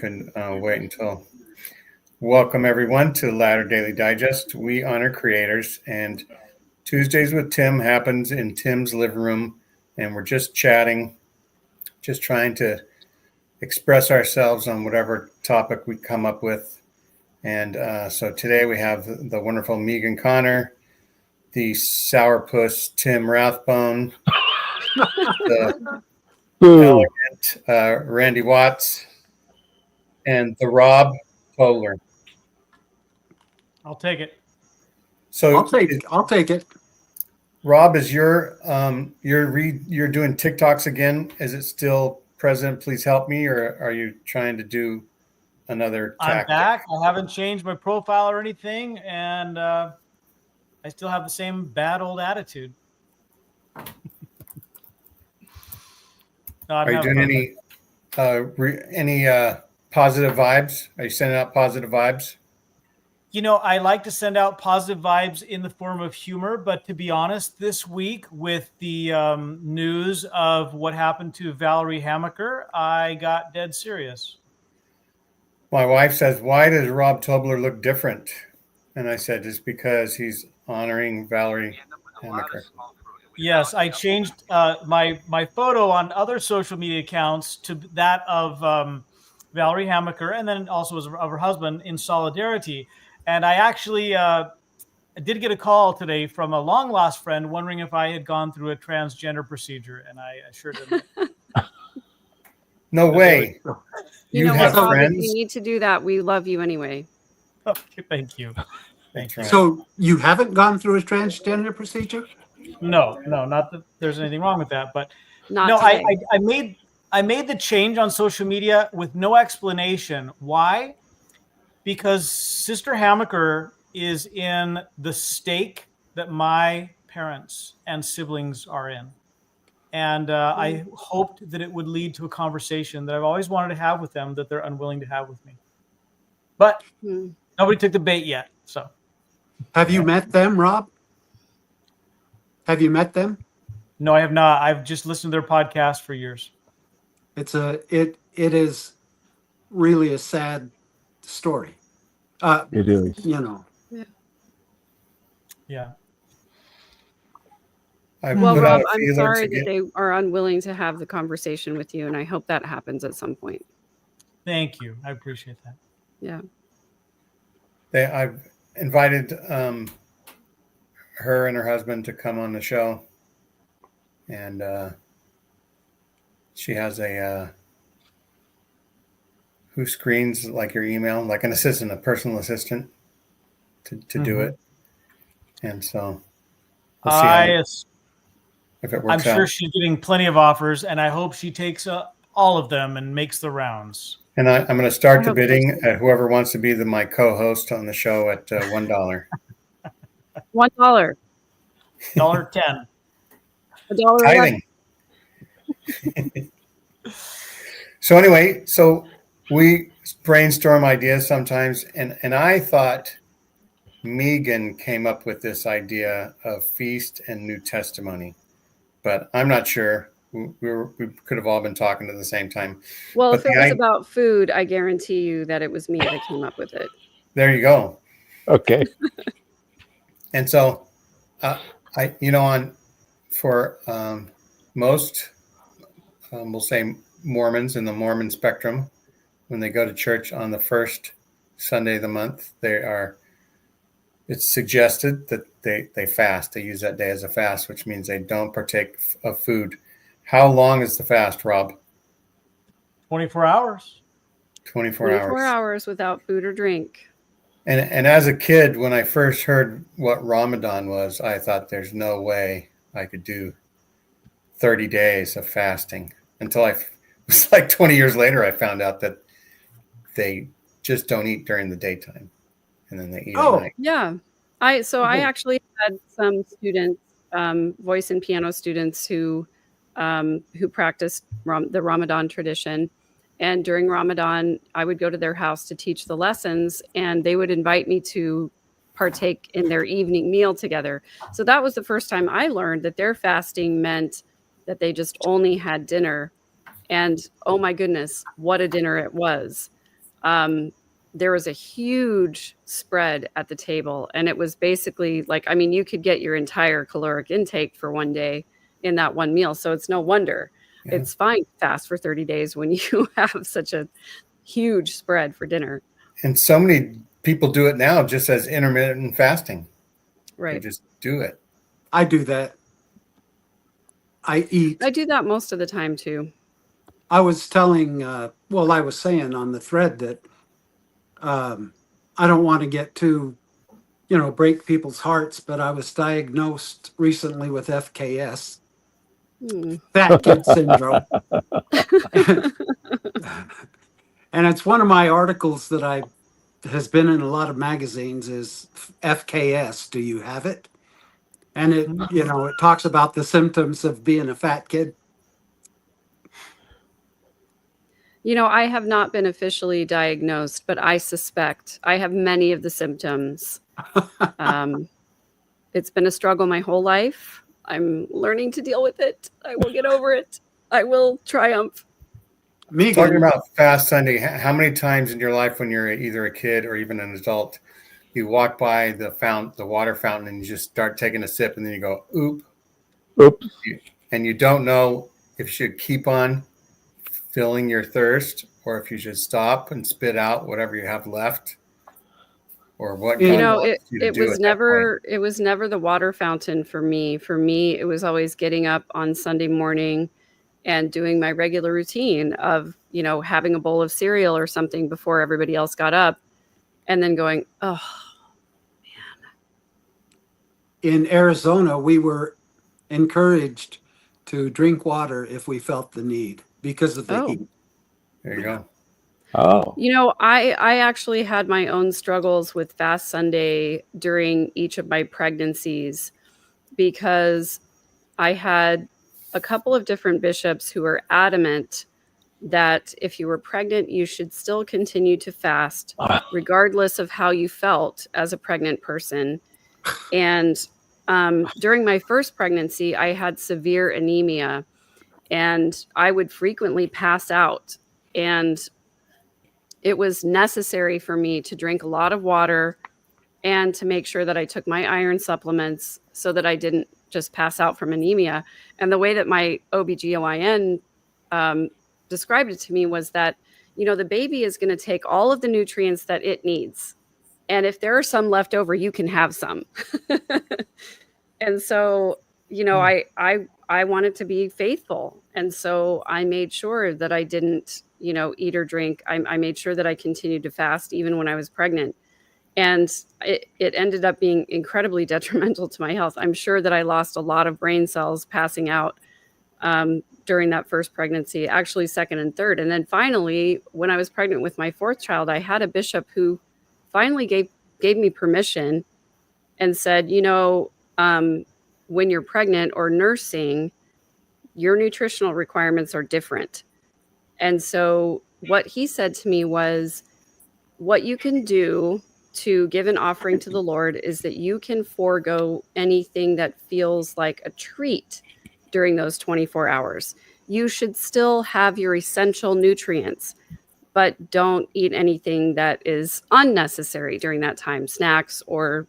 could wait until. Welcome, everyone, to Ladder Daily Digest. We honor creators, and Tuesdays with Tim happens in Tim's living room, and we're just chatting, just trying to express ourselves on whatever topic we come up with. And so today we have the wonderful Megan Connor, the sourpuss Tim Rathbone, the elegant Randy Watts, and the Rob Tobler. I'll take it. So I'll take it. Rob, is you're doing TikToks again? Is it still present? Please help me, or are you trying to do another tactic? I'm back. I haven't changed my profile or anything, and I still have the same bad old attitude. Are you doing any positive vibes? Are you sending out positive vibes? You know, I like to send out positive vibes in the form of humor, but to be honest, this week with the news of what happened to Valerie Hamaker, I got dead serious. My wife says, "Why does Rob Tobler look different?" And I said, "Just because he's honoring Valerie Hamaker." Yes, I changed my photo on other social media accounts to that of Valerie Hamaker, and then also of her husband in solidarity. And I actually did get a call today from a long-lost friend wondering if I had gone through a transgender procedure, and I assured him. No way. You know have what, Rob, friends? if you need to do that, we love you anyway. Okay, thank you. Thank you. So you haven't gone through a transgender procedure? No, not that there's anything wrong with that, but Not no, today. I made the change on social media with no explanation. Why? Because Sister Hamaker is in the stake that my parents and siblings are in. And I hoped that it would lead to a conversation that I've always wanted to have with them that they're unwilling to have with me. But nobody took the bait yet. So, Have you met them, Rob? Have you met them? no, I have not. I've just listened to their podcast for years. It is really a sad story. It is. You know. Yeah. Well, Rob, I'm sorry that they are unwilling to have the conversation with you, and I hope that happens at some point. Thank you. I appreciate that. Yeah. I've invited her and her husband to come on the show, and she has a who screens like your email, like an assistant, a personal assistant to do it. And so we'll see if it works out. I'm sure she's getting plenty of offers, and I hope she takes all of them and makes the rounds. And I'm going to start the bidding at whoever wants to be my co-host on the show at $1. $1. $1.10. $1. Tithing. So anyway, we brainstorm ideas sometimes, and I thought Megan came up with this idea of feast and New Testimony, but I'm not sure. We could have all been talking at the same time. Well, but if it was about food, I guarantee you that it was me that came up with it. There you go. Okay. And so, for most, we'll say Mormons in the Mormon spectrum, when they go to church on the first Sunday of the month, it's suggested that they fast. They use that day as a fast, which means they don't partake of food. How long is the fast, Rob? 24 hours. 24 hours. 24 hours without food or drink. And as a kid, when I first heard what Ramadan was, I thought there's no way I could do 30 days of fasting. Until it was like 20 years later, I found out that they just don't eat during the daytime, and then they eat at night. Yeah. I actually had some students, voice and piano students who practiced the Ramadan tradition. And during Ramadan, I would go to their house to teach the lessons, and they would invite me to partake in their evening meal together. So that was the first time I learned that their fasting meant that they just only had dinner. And oh my goodness, what a dinner it was. there was a huge spread at the table, and it was basically like, I mean, you could get your entire caloric intake for one day in that one meal. So it's no wonder it's fine to fast for 30 days when you have such a huge spread for dinner. And so many people do it now just as intermittent fasting. Right. They just do it. I do that. I do that most of the time too. I was telling, I was saying on the thread that I don't want to get too, break people's hearts, but I was diagnosed recently with FKS, fat kid syndrome. And it's one of my articles that has been in a lot of magazines is FKS. Do you have it? And it talks about the symptoms of being a fat kid. I have not been officially diagnosed, but I suspect I have many of the symptoms. It's been a struggle my whole life. I'm learning to deal with it. I will get over it. I will triumph. Megan, talking about Fast Sunday, how many times in your life when you're either a kid or even an adult, you walk by the water fountain, and you just start taking a sip, and then you go, oops. And you don't know if you should keep on filling your thirst or if you should stop and spit out whatever you have left, or what it was never the water fountain for me. For me, it was always getting up on Sunday morning and doing my regular routine of, having a bowl of cereal or something before everybody else got up, and then going, oh man. In Arizona, we were encouraged to drink water if we felt the need because of the heat. There you go. Oh. I actually had my own struggles with Fast Sunday during each of my pregnancies, because I had a couple of different bishops who were adamant that if you were pregnant, you should still continue to fast, regardless of how you felt as a pregnant person. And during my first pregnancy, I had severe anemia, and I would frequently pass out. And it was necessary for me to drink a lot of water and to make sure that I took my iron supplements so that I didn't just pass out from anemia. And the way that my OBGYN described it to me was that, the baby is going to take all of the nutrients that it needs. And if there are some left over, you can have some. And so, I wanted to be faithful. And so I made sure that I didn't, eat or drink. I made sure that I continued to fast even when I was pregnant. And it ended up being incredibly detrimental to my health. I'm sure that I lost a lot of brain cells passing out during that first pregnancy, actually second and third. And then finally, when I was pregnant with my fourth child, I had a bishop who finally gave me permission and said, when you're pregnant or nursing, your nutritional requirements are different. And so what he said to me was, what you can do to give an offering to the Lord is that you can forego anything that feels like a treat during those 24 hours. You should still have your essential nutrients, but don't eat anything that is unnecessary during that time, snacks or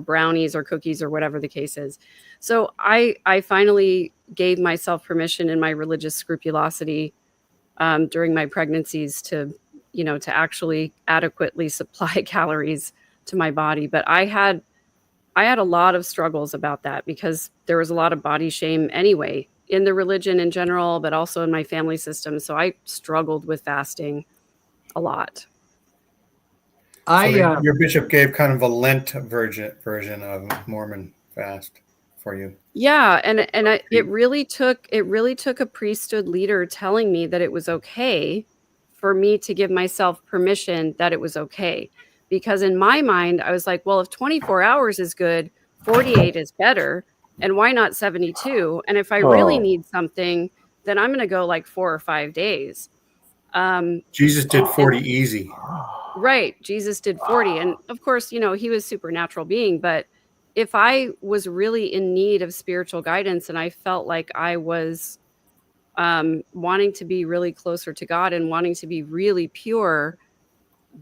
brownies or cookies or whatever the case is. So I finally gave myself permission in my religious scrupulosity during my pregnancies to actually adequately supply calories to my body. But I had a lot of struggles about that, because there was a lot of body shame anyway in the religion in general, but also in my family system. So I struggled with fasting a lot. Your bishop gave kind of a Lent version of Mormon fast for you. Yeah, it really took a priesthood leader telling me that it was okay for me to give myself permission that it was okay. Because in my mind, I was like, well, if 24 hours is good, 48 is better. And why not 72? And if I really need something, then I'm going to go like 4 or 5 days. Jesus did 40 easy. Right. Jesus did 40. And of course, he was a supernatural being. But if I was really in need of spiritual guidance and I felt like I was wanting to be really closer to God and wanting to be really pure,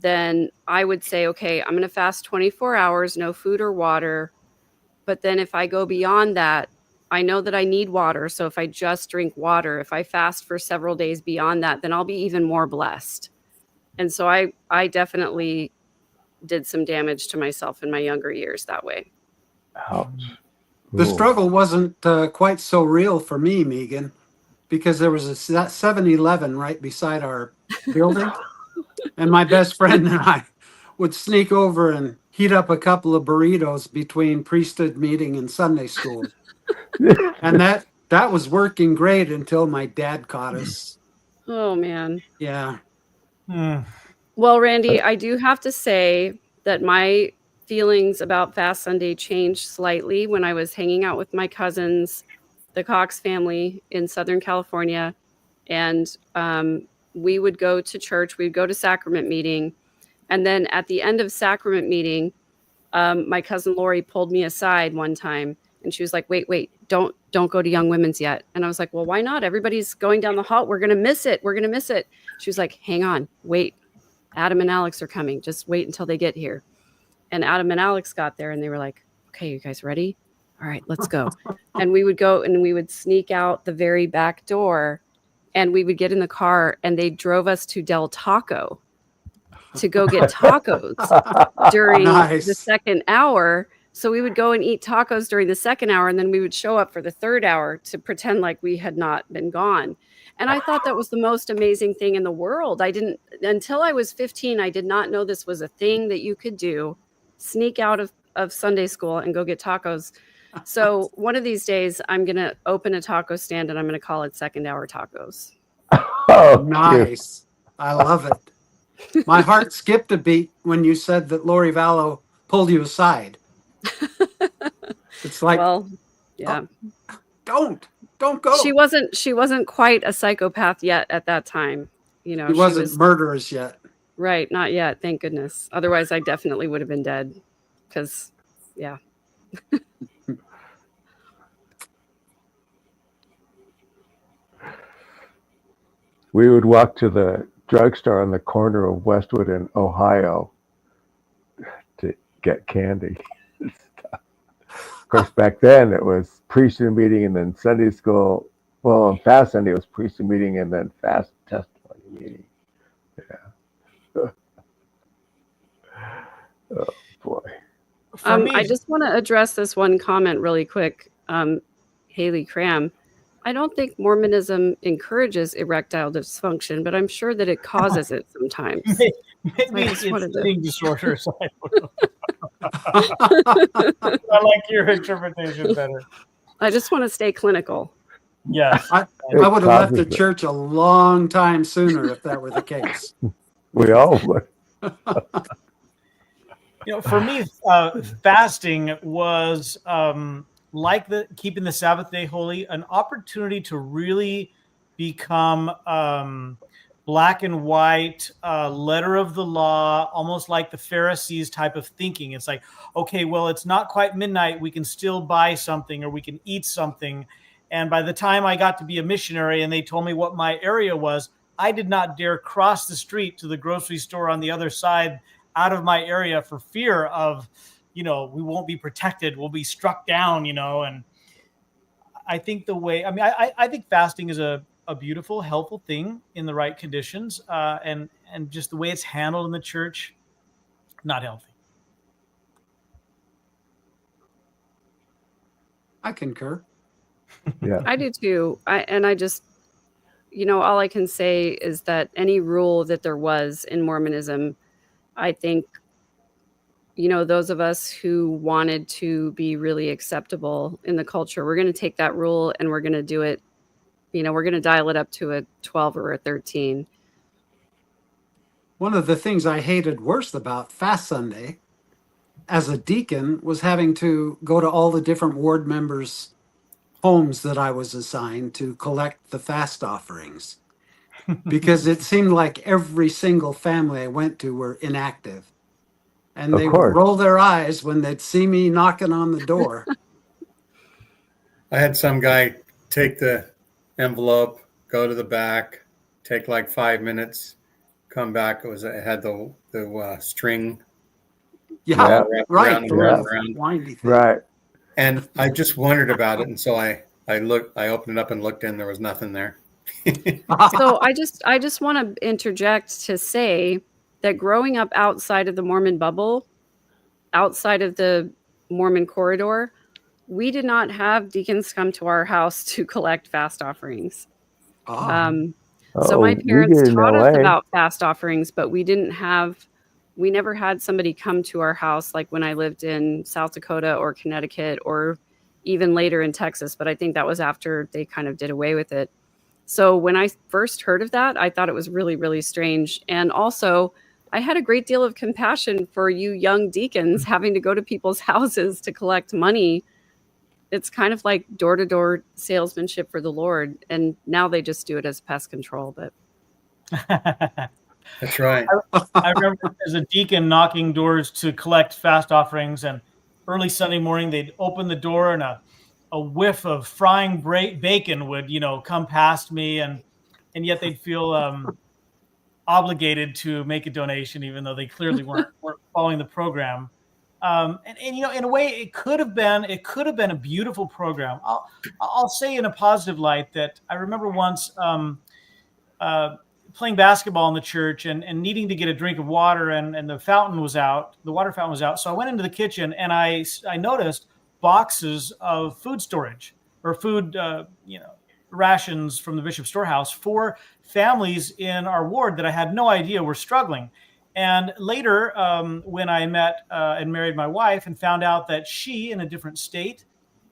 then I would say, okay, I'm going to fast 24 hours, no food or water. But then if I go beyond that, I know that I need water. So if I just drink water, if I fast for several days beyond that, then I'll be even more blessed. And so I definitely did some damage to myself in my younger years that way. Ouch. The Ooh. struggle wasn't quite so real for me, Megan, because there was a 7-Eleven right beside our building. And my best friend and I would sneak over and heat up a couple of burritos between priesthood meeting and Sunday school. And that was working great until my dad caught us. Oh, man. Yeah. Well, Randy, I do have to say that my feelings about Fast Sunday changed slightly when I was hanging out with my cousins, the Cox family in Southern California. And we would go to church, we'd go to sacrament meeting. And then at the end of sacrament meeting, my cousin Lori pulled me aside one time and she was like, wait, don't go to Young Women's yet. And I was like, well, why not? Everybody's going down the hall. We're going to miss it. She was like, hang on, wait. Adam and Alex are coming. Just wait until they get here. And Adam and Alex got there and they were like, okay, you guys ready? All right, let's go. And we would go and we would sneak out the very back door and we would get in the car and they drove us to Del Taco to go get tacos during the second hour. So we would go and eat tacos during the second hour and then we would show up for the third hour to pretend like we had not been gone. And I thought that was the most amazing thing in the world. Until I was 15, I did not know this was a thing that you could do, sneak out of Sunday school and go get tacos. So one of these days, I'm going to open a taco stand and I'm going to call it Second Hour Tacos. Oh, nice. I love it. My heart skipped a beat when you said that Lori Vallow pulled you aside. It's like, well, yeah. Oh, don't go. She wasn't quite a psychopath yet at that time. You know, she wasn't murderous yet. Right, not yet, thank goodness. Otherwise, I definitely would have been dead. Because, yeah. We would walk to the drugstore on the corner of Westwood and Ohio to get candy. Of course, back then it was priesthood meeting and then Sunday school. Well, on Fast Sunday it was priesthood meeting and then fast testimony meeting. Yeah. Oh boy. I just want to address this one comment really quick. Haley Cram. I don't think Mormonism encourages erectile dysfunction, but I'm sure that it causes it sometimes. Maybe it's eating disorders. I like your interpretation better. I just want to stay clinical. Yes. I would have left the church a long time sooner if that were the case. We all would. For me, fasting was like keeping the Sabbath day holy, an opportunity to really become black and white, letter of the law, almost like the Pharisees type of thinking. It's like, okay, well, it's not quite midnight. We can still buy something or we can eat something. And by the time I got to be a missionary and they told me what my area was, I did not dare cross the street to the grocery store on the other side out of my area for fear of, we won't be protected. We'll be struck down, and I think I think fasting is a beautiful, helpful thing in the right conditions, and just the way it's handled in the church, not healthy. I concur. Yeah, I do too. I just, all I can say is that any rule that there was in Mormonism, I think, those of us who wanted to be really acceptable in the culture, we're going to take that rule and we're going to do it. We're going to dial it up to a 12 or a 13. One of the things I hated worst about Fast Sunday as a deacon was having to go to all the different ward members' homes that I was assigned to collect the fast offerings. Because it seemed like every single family I went to were inactive. And they would roll their eyes when they'd see me knocking on the door. I had some guy take the envelope, go to the back, take like 5 minutes, come back. It had the string Yeah, Yeah. all wrapped right. around and The around little and around. windy thing. Right. And I just wondered about it, and so I opened it up and looked in. There was nothing there. So I just want to interject to say that growing up outside of the Mormon bubble, outside of the Mormon corridor, we did not have deacons come to our house to collect fast offerings. Ah, So my Oh, we parents did in taught us LA. about fast offerings, but we never had somebody come to our house like when I lived in South Dakota or Connecticut or even later in Texas. But I think that was after they kind of did away with it. So when I first heard of that, I thought it was really, really strange. And also, I had a great deal of compassion for you young deacons having to go to people's houses to collect money. It's kind of like door-to-door salesmanship for the Lord. And now they just do it as pest control. But That's right. I remember as a deacon knocking doors to collect fast offerings, and early Sunday morning they'd open the door and a whiff of frying bacon would, come past me, and yet they'd feel obligated to make a donation, even though they clearly weren't following the program. And in a way, it could have been a beautiful program. I'll say in a positive light that I remember once. Playing basketball in the church and needing to get a drink of water, and the water fountain was out. So I went into the kitchen and I noticed boxes of food storage or food, rations from the Bishop's Storehouse for families in our ward that I had no idea were struggling. And later, when I met and married my wife and found out that she, in a different state,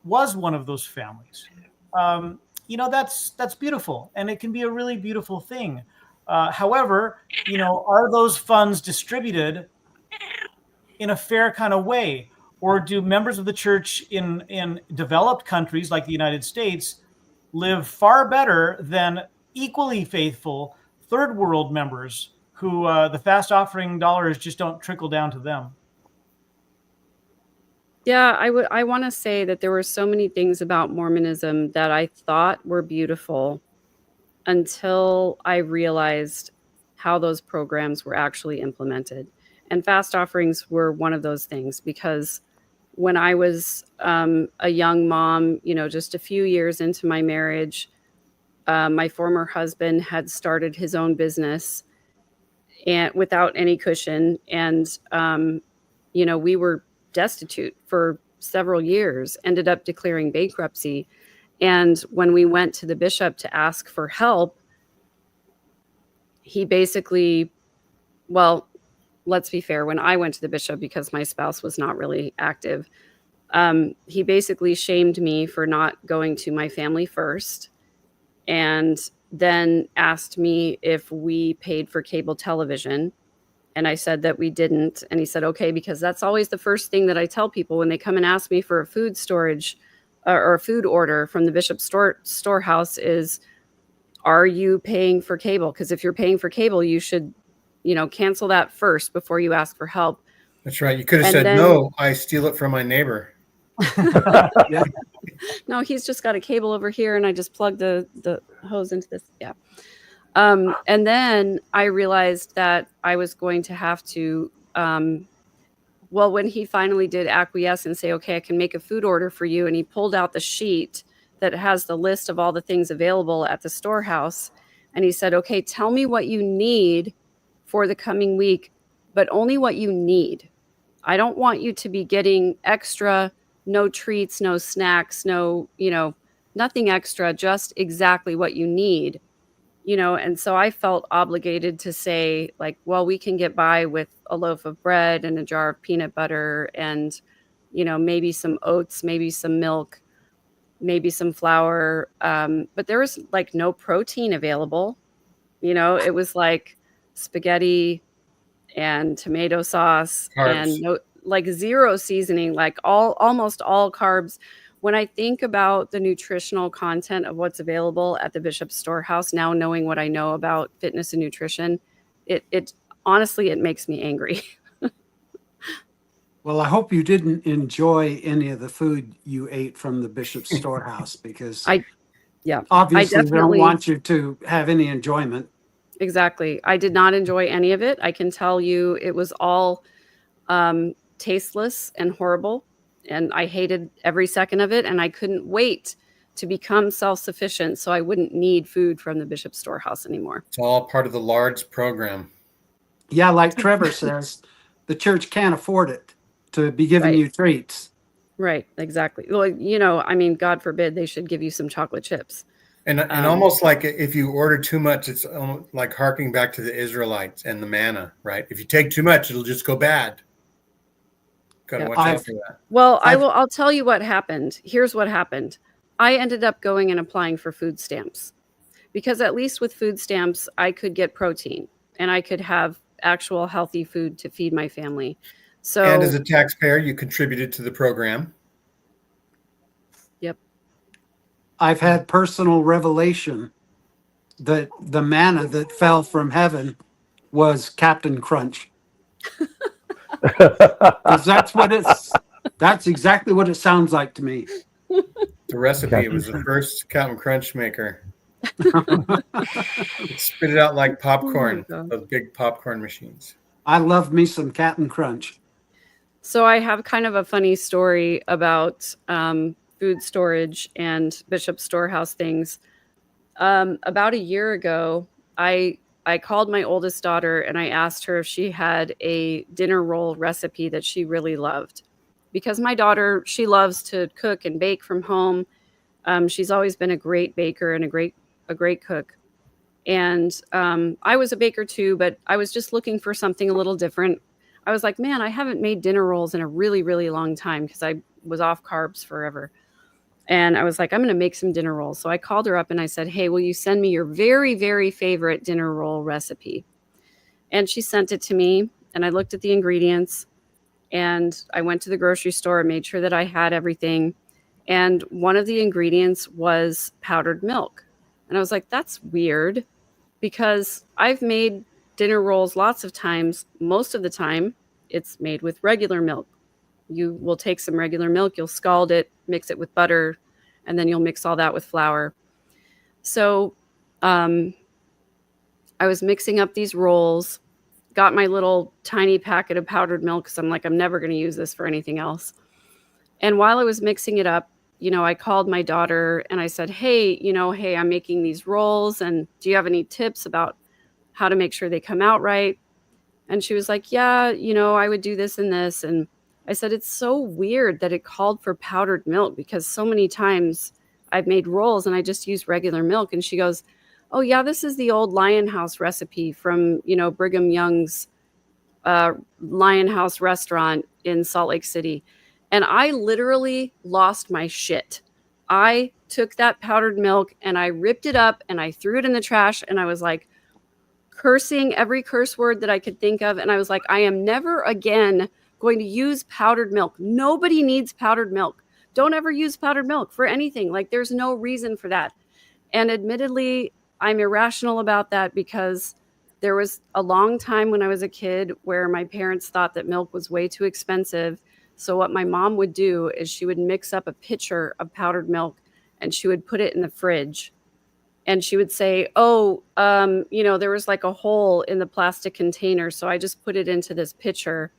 was one of those families. That's beautiful, and it can be a really beautiful thing. However, are those funds distributed in a fair kind of way, or do members of the church in developed countries like the United States live far better than equally faithful third world members who the fast offering dollars just don't trickle down to them? yeah, I want to say that there were so many things about Mormonism that I thought were beautiful until I realized how those programs were actually implemented. And fast offerings were one of those things because when I was a young mom, just a few years into my marriage, my former husband had started his own business and without any cushion. And, we were destitute for several years, ended up declaring bankruptcy. And when we went to the bishop to ask for help, he basically, well, let's be fair, when I went to the bishop, because my spouse was not really active, he basically shamed me for not going to my family first, and then asked me if we paid for cable television. And I said that we didn't. And he said, okay, because that's always the first thing that I tell people when they come and ask me for a food storage or a food order from the bishop's storehouse is, are you paying for cable? Because if you're paying for cable, you should, cancel that first before you ask for help. That's right. You could have And said, then, no, I steal it from my neighbor. yeah. no, he's just got a cable over here and I just plug the hose into this. Yeah. And then I realized that I was going to have to, when he finally did acquiesce and say, okay, I can make a food order for you. And he pulled out the sheet that has the list of all the things available at the storehouse. And he said, okay, tell me what you need for the coming week, but only what you need. I don't want you to be getting extra, no treats, no snacks, no, nothing extra, just exactly what you need. And so I felt obligated to say, like, well, we can get by with a loaf of bread and a jar of peanut butter and, maybe some oats, maybe some milk, maybe some flour. But there was like no protein available. It was like spaghetti and tomato sauce and Carbs. like zero seasoning, like almost all carbs. When I think about the nutritional content of what's available at the Bishop's Storehouse, now knowing what I know about fitness and nutrition, it honestly, it makes me angry. Well, I hope you didn't enjoy any of the food you ate from the Bishop's Storehouse because I Yeah. Obviously, they don't definitely- want you to have any enjoyment. Exactly. I did not enjoy any of it. I can tell you it was all tasteless and horrible. And I hated every second of it. And I couldn't wait to become self-sufficient so I wouldn't need food from the Bishop's Storehouse anymore. It's all part of the Lard's program. Yeah, like Trevor says, the church can't afford it to be giving Right. you treats. Right. Exactly. Well, you know, I mean, God forbid they should give you some chocolate chips. And almost like if you order too much, it's almost like harking back to the Israelites and the manna, right? If you take too much, it'll just go bad. Got to Yeah. watch out for that. Well, I'll tell you what happened. Here's what happened. I ended up going and applying for food stamps because at least with food stamps, I could get protein and I could have actual healthy food to feed my family. So, And as a taxpayer, you contributed to the program. yep. I've had personal revelation that the manna that fell from heaven was Captain Crunch. Because that's exactly what it sounds like to me. The recipe, it was the first Captain Crunch maker. It spit it out like popcorn, God. those big popcorn machines. I love me some Captain Crunch. So I have kind of a funny story about food storage and Bishop's Storehouse things. About a year ago, I called my oldest daughter and I asked her if she had a dinner roll recipe that she really loved. Because my daughter, she loves to cook and bake from home. She's always been a great baker and a great cook. And I was a baker too, but I was just looking for something a little different. I was like, man, I haven't made dinner rolls in a really, really long time because I was off carbs forever. And I was like, I'm going to make some dinner rolls. So I called her up and I said, hey, will you send me your very, very favorite dinner roll recipe? And she sent it to me. And I looked at the ingredients and I went to the grocery store and made sure that I had everything. And one of the ingredients was powdered milk. And I was like, that's weird because I've made dinner rolls lots of times. Most of the time, it's made with regular milk. You will take some regular milk, you'll scald it, mix it with butter, and then you'll mix all that with flour. So I was mixing up these rolls, got my little tiny packet of powdered milk because I'm like, I'm never going to use this for anything else. And while I was mixing it up, you know, I called my daughter and I said, hey, I'm making these rolls. And do you have any tips about how to make sure they come out right? And she was like, yeah, I would do this and this. And I said, it's so weird that it called for powdered milk because so many times I've made rolls and I just use regular milk. And she goes, oh, yeah, this is the old Lion House recipe from, Brigham Young's Lion House restaurant in Salt Lake City. And I literally lost my shit. I took that powdered milk and I ripped it up and I threw it in the trash. And I was like cursing every curse word that I could think of. And I was like, I am never again going to use powdered milk. Nobody needs powdered milk. Don't ever use powdered milk for anything. Like there's no reason for that. And admittedly, I'm irrational about that because there was a long time when I was a kid where my parents thought that milk was way too expensive. So what my mom would do is she would mix up a pitcher of powdered milk and she would put it in the fridge. And she would say, there was like a hole in the plastic container. So I just put it into this pitcher.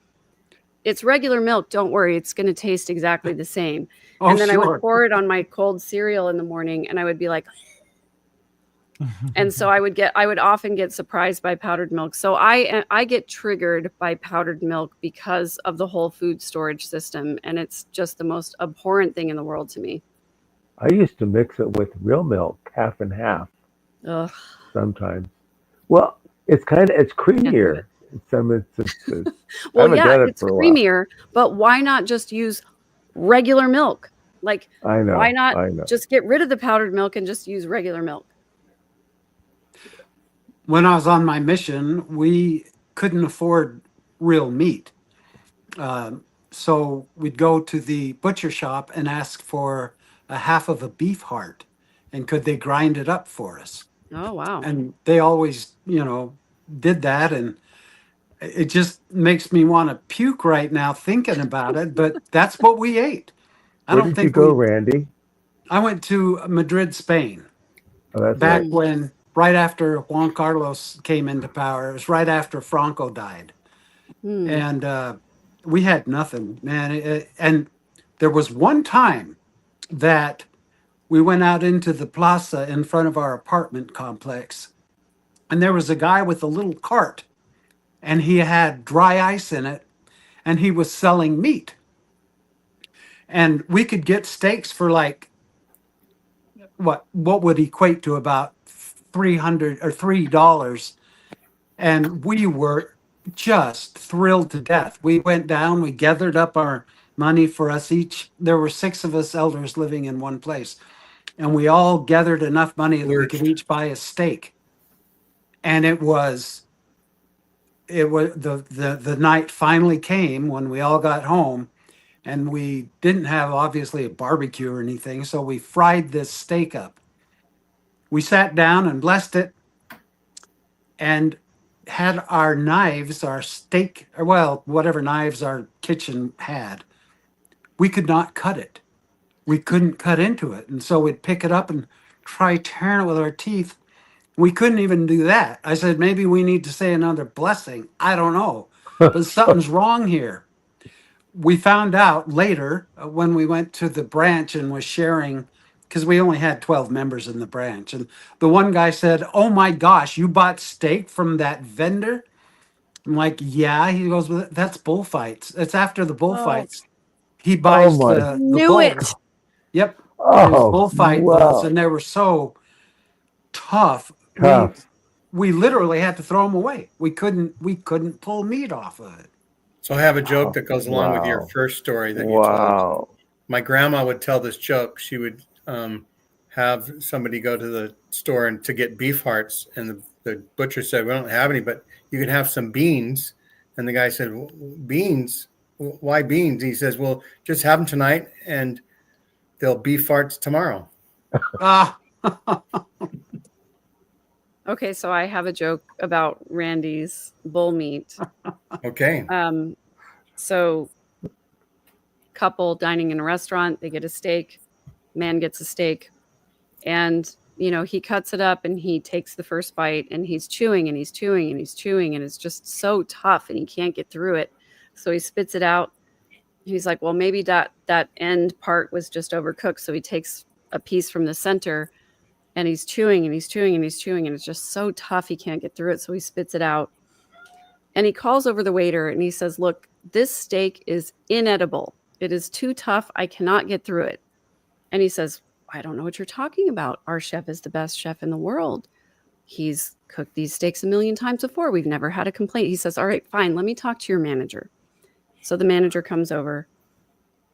It's regular milk. Don't worry. It's going to taste exactly the same. Oh, and then sure. I would pour it on my cold cereal in the morning and I would be like, and so I would often get surprised by powdered milk. So I get triggered by powdered milk because of the whole food storage system. And it's just the most abhorrent thing in the world to me. I used to mix it with real milk, half and half. Ugh. Sometimes. Well, it's creamier. It's well, yeah, it's creamier, but why not just use regular milk? Like, I know. Why not just get rid of the powdered milk and just use regular milk? When I was on my mission, we couldn't afford real meat. So we'd go to the butcher shop and ask for a half of a beef heart. And could they grind it up for us? Oh, wow. And they always, did that. And it just makes me want to puke right now thinking about it. But that's what we ate. Where did you go, Randy? I went to Madrid, Spain. Oh, that's back right. when, right after Juan Carlos came into power. It was right after Franco died. And we had nothing, man. And there was one time that we went out into the plaza in front of our apartment complex, and there was a guy with a little cart, and he had dry ice in it, and he was selling meat. And we could get steaks for like what would equate to about 300 or $3, and we were just thrilled to death. We went down, we gathered up our money for us each. There were 6 of us elders living in one place, and we all gathered enough money that we could each buy a steak. And it was the night finally came when we all got home, and we didn't have obviously a barbecue or anything, so we fried this steak up. We sat down and blessed it and had our knives, our steak, or well, whatever knives our kitchen had. We could not cut it. We couldn't cut into it. And so we'd pick it up and try tearing it with our teeth. We couldn't even do that. I said, maybe we need to say another blessing. I don't know, but something's wrong here. We found out later when we went to the branch and was sharing, because we only had 12 members in the branch. And the one guy said, "Oh my gosh, you bought steak from that vendor?" I'm like, "Yeah." He goes, "Well, that's bullfights. It's after the bullfights. He Oh buys my. the Knew bull." it. Yep. It was Oh bullfight bulls, wow. and they were so tough. We Tough. we literally had to throw them away. We couldn't pull meat off of it. So I have a joke that goes along with your Wow. first story that you told. Wow. My grandma would tell this joke. She would have somebody go to the store and to get beef hearts, and the butcher said, "We don't have any, but you can have some beans." And the guy said, "Beans? Why beans?" He says, "Well, just have them tonight, and they'll beef hearts tomorrow." Ah, Okay, so I have a joke about Randy's bull meat. Okay. So couple dining in a restaurant, they get a steak, man gets a steak, and he cuts it up and he takes the first bite and he's chewing and he's chewing and he's chewing and it's just so tough and he can't get through it. So he spits it out. He's like, well, maybe that end part was just overcooked. So he takes a piece from the center and he's chewing and he's chewing and he's chewing and it's just so tough he can't get through it. So he spits it out. And he calls over the waiter and he says, "Look, this steak is inedible. It is too tough. I cannot get through it." And he says, "I don't know what you're talking about. Our chef is the best chef in the world. He's cooked these steaks a million times before. We've never had a complaint." He says, "All right, fine. Let me talk to your manager." So the manager comes over.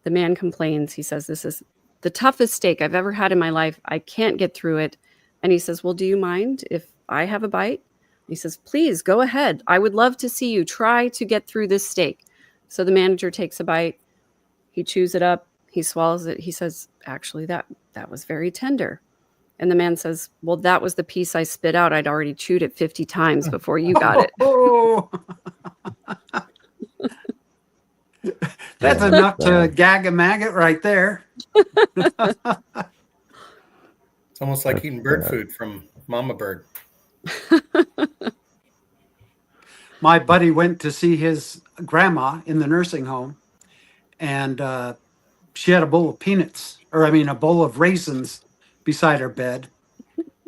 The man complains. He says, "This is the toughest steak I've ever had in my life. I can't get through it." And he says, "Well, do you mind if I have a bite?" He says, "Please go ahead. I would love to see you try to get through this steak." So the manager takes a bite. He chews it up. He swallows it. He says, "Actually, that was very tender." And the man says, "Well, that was the piece I spit out. I'd already chewed it 50 times before you got it." oh, that's Yeah, enough to man. gag a maggot right there. It's almost like That's eating bird bad. food from Mama Bird. My buddy went to see his grandma in the nursing home, and she had a bowl of peanuts, or I mean, a bowl of raisins beside her bed.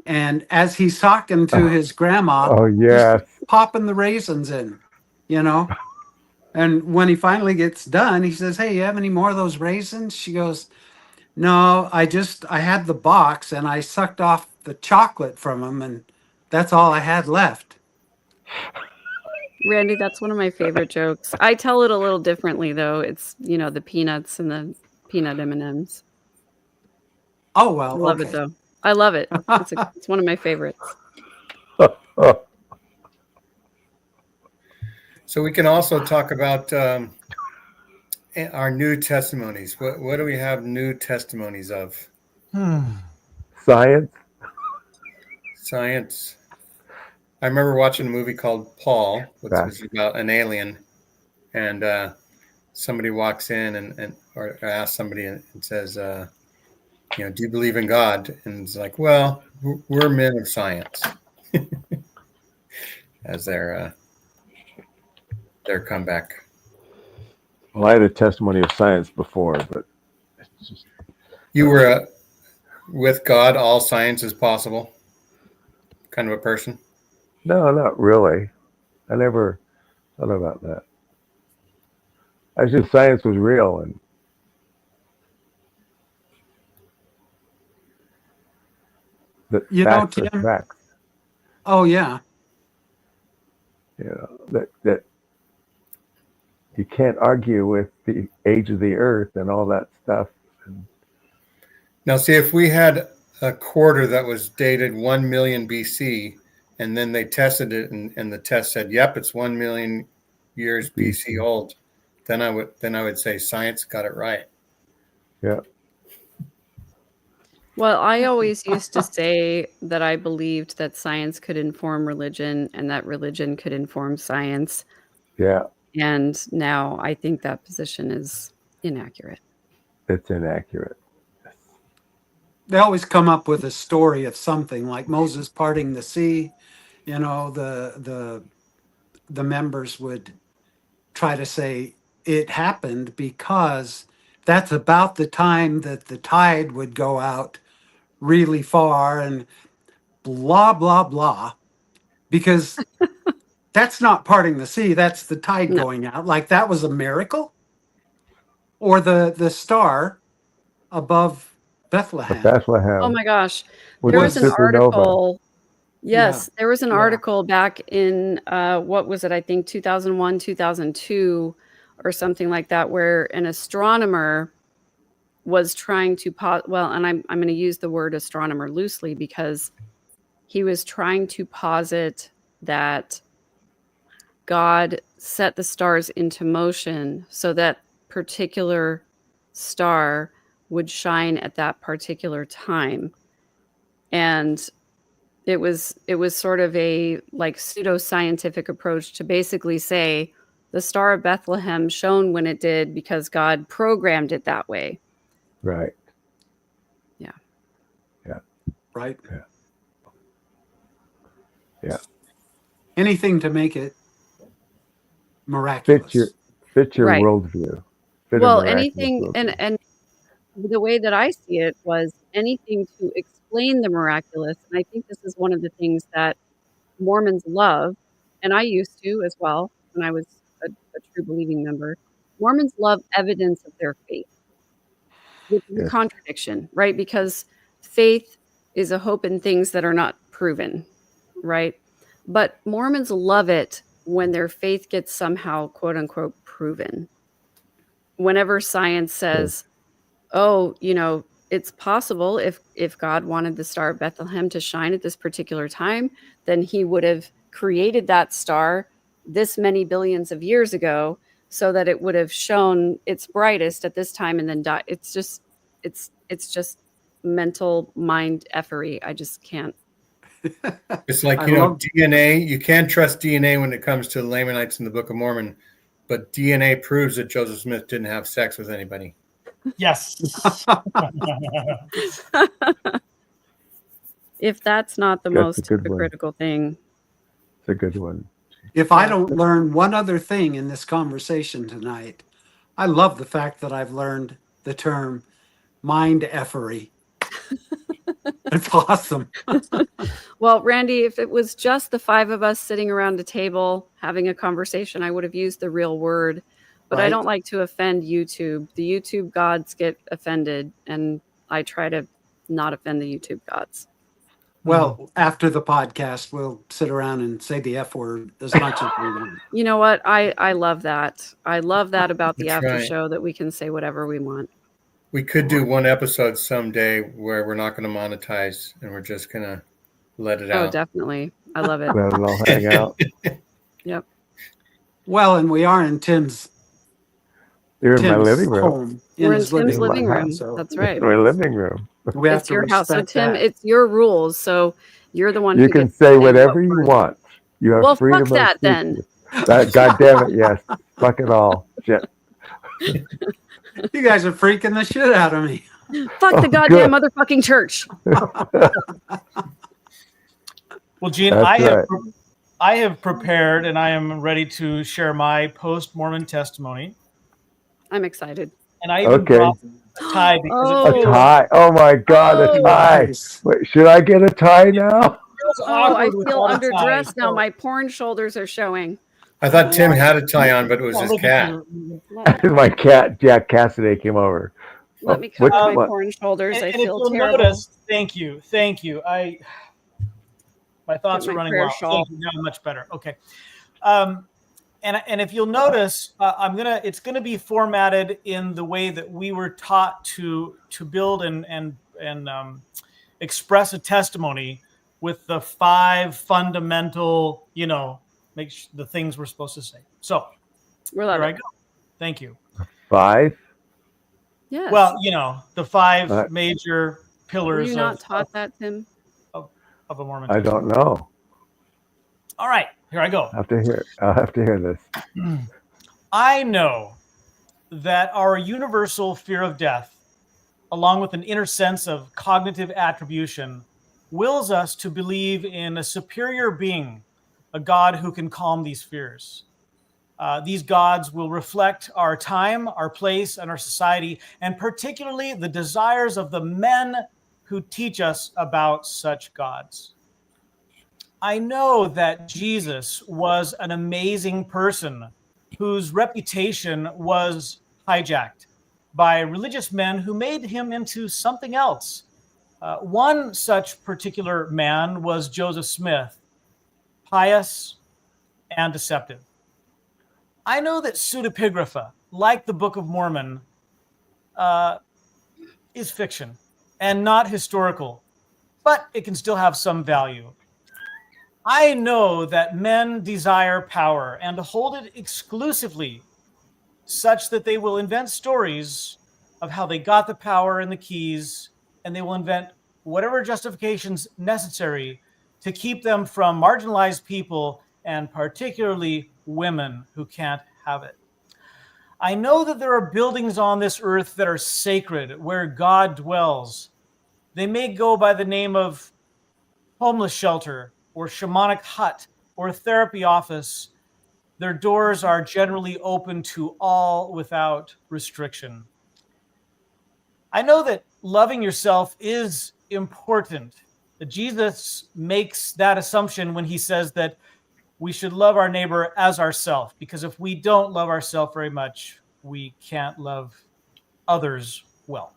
And as he's talking to his grandma, Oh he's yes. popping the raisins in, you know. And when he finally gets done, he says, "Hey, you have any more of those raisins?" She goes, "No, I had the box and I sucked off the chocolate from them, and that's all I had left." Randy, that's one of my favorite jokes. I tell it a little differently, though. It's, the peanuts and the peanut M&Ms. Oh, I well, love it, okay. though. I love it. It's one of my favorites. So we can also talk about our new testimonies. What do we have new testimonies of? Science. Science. I remember watching a movie called Paul, which was about an alien, and somebody walks in or asks somebody and says, "Do you believe in God?" And it's like, "Well, we're men of science, as their comeback. Well, I had a testimony of science before, but it's just You were with God, all science is possible kind of a person. no, not really. I never thought about that. I just science was real and that You know, facts are Tim. facts. Oh yeah. You know that you can't argue with the age of the earth and all that stuff. Now, see, if we had a quarter that was dated 1 million BC, and then they tested it, and the test said, "Yep, it's 1 million years BC old," then I would say science got it right. Yeah, Well, I always used to say that I believed that science could inform religion and that religion could inform science. yeah, And now I think that position is inaccurate. it's inaccurate. They always come up with a story of something like Moses parting the sea. You know, the members would try to say it happened because that's about the time that the tide would go out really far and blah blah blah, because that's not parting the sea, that's the tide No. going out. Like that was a miracle. Or the star above But Bethlehem. Oh Bethlehem my gosh. was There a was an supernova. article. Yes, there was an Yeah. article back in what was it? I think 2001, 2002 or something like that, where an astronomer was trying to well, and I'm going to use the word astronomer loosely because he was trying to posit that God set the stars into motion so that particular star would shine at that particular time. And it was sort of a like pseudoscientific approach to basically say the Star of Bethlehem shone when it did because God programmed it that way. Right. Yeah. Yeah. Right. Yeah. Yeah. Anything to make it miraculous. Fits your Right. worldview. Fit a Well, miraculous anything, worldview. and the way that I see it was anything to explain the miraculous. And I think this is one of the things that Mormons love, and I used to as well when I was a true believing member. Mormons love evidence of their faith, which is a Yes. contradiction, right? Because faith is a hope in things that are not proven, right? But Mormons love it when their faith gets somehow, quote unquote, proven. Whenever science says, oh, you know, it's possible if God wanted the Star of Bethlehem to shine at this particular time, then he would have created that star this many billions of years ago so that it would have shone its brightest at this time and then die. It's just mental mind effery. I just can't. It's like, I you know, love- DNA. You can't trust DNA when it comes to the Lamanites in the Book of Mormon, but DNA proves that Joseph Smith didn't have sex with anybody. Yes. If that's not the That's most a good one. hypocritical thing. It's a good one. If I don't learn one other thing in this conversation tonight, I love the fact that I've learned the term mind effery. It's awesome. Well, Randy, if it was just the five of us sitting around a table having a conversation, I would have used the real word. But I Right. don't like to offend YouTube. The YouTube gods get offended, and I try to not offend the YouTube gods. Well, after the podcast, we'll sit around and say the F word as much as we want. You know what? I love that. I love that about the That's after right. show, that we can say whatever we want. We could do one episode someday where we're not going to monetize and we're just going to let it Oh, out. definitely. I love it. Let it all hang out. Yep. Well, and we are in Tim's You're in my living room. home. We're in his Tim's my living room. house, so That's right. In my living room. we have It's to your house. So respect Tim, that. it's your rules. So you're the one You who can gets to say what whatever you word. want. You have Well, freedom fuck of that speech. then. God damn it, yes. Fuck it all. Shit. You guys are freaking the shit out of me. Fuck the goddamn motherfucking church. Well, Gene, That's I have prepared and I am ready to share my post-Mormon testimony. I'm excited. And I even brought a tie because a tie. Oh my God, a tie. Wait, should I get a tie now? I feel underdressed now. My porn shoulders are showing. I thought Tim had a tie on, but it was his cat. My cat, Jack Cassidy, came over. Let me cover my porn shoulders. I feel terrible. Notice, thank you. My thoughts are running wild. Thank you. Now I'm much better. Okay. And if you'll notice, it's gonna be formatted in the way that we were taught to build and express a testimony with the 5 fundamental, the things we're supposed to say. So here I go. Thank you. 5? Yes. Well, the 5 major pillars. Were you not taught that, Tim? Of a Mormon. I don't know. All right, here I go. I'll have to hear this. I know that our universal fear of death, along with an inner sense of cognitive attribution, wills us to believe in a superior being, a God who can calm these fears. These gods will reflect our time, our place, and our society, and particularly the desires of the men who teach us about such gods. I know that Jesus was an amazing person whose reputation was hijacked by religious men who made him into something else. One such particular man was Joseph Smith, pious and deceptive. I know that pseudepigrapha, like the Book of Mormon, is fiction and not historical, but it can still have some value. I know that men desire power and hold it exclusively, such that they will invent stories of how they got the power and the keys, and they will invent whatever justifications necessary to keep them from marginalized people and particularly women who can't have it. I know that there are buildings on this earth that are sacred, where God dwells. They may go by the name of homeless shelter or shamanic hut or therapy office. Their doors are generally open to all without restriction. I know that loving yourself is important. Jesus makes that assumption when he says that we should love our neighbor as ourselves, because if we don't love ourselves very much, we can't love others well.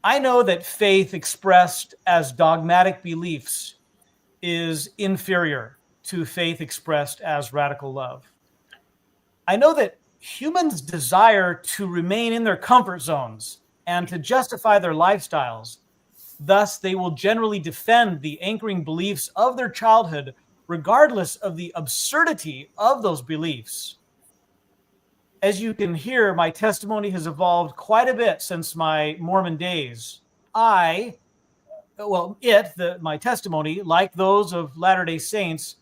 I know that faith expressed as dogmatic beliefs is inferior to faith expressed as radical love. I know that humans desire to remain in their comfort zones and to justify their lifestyles. Thus, they will generally defend the anchoring beliefs of their childhood, regardless of the absurdity of those beliefs. As you can hear, my testimony has evolved quite a bit since my Mormon days. My testimony, like those of Latter-day Saints,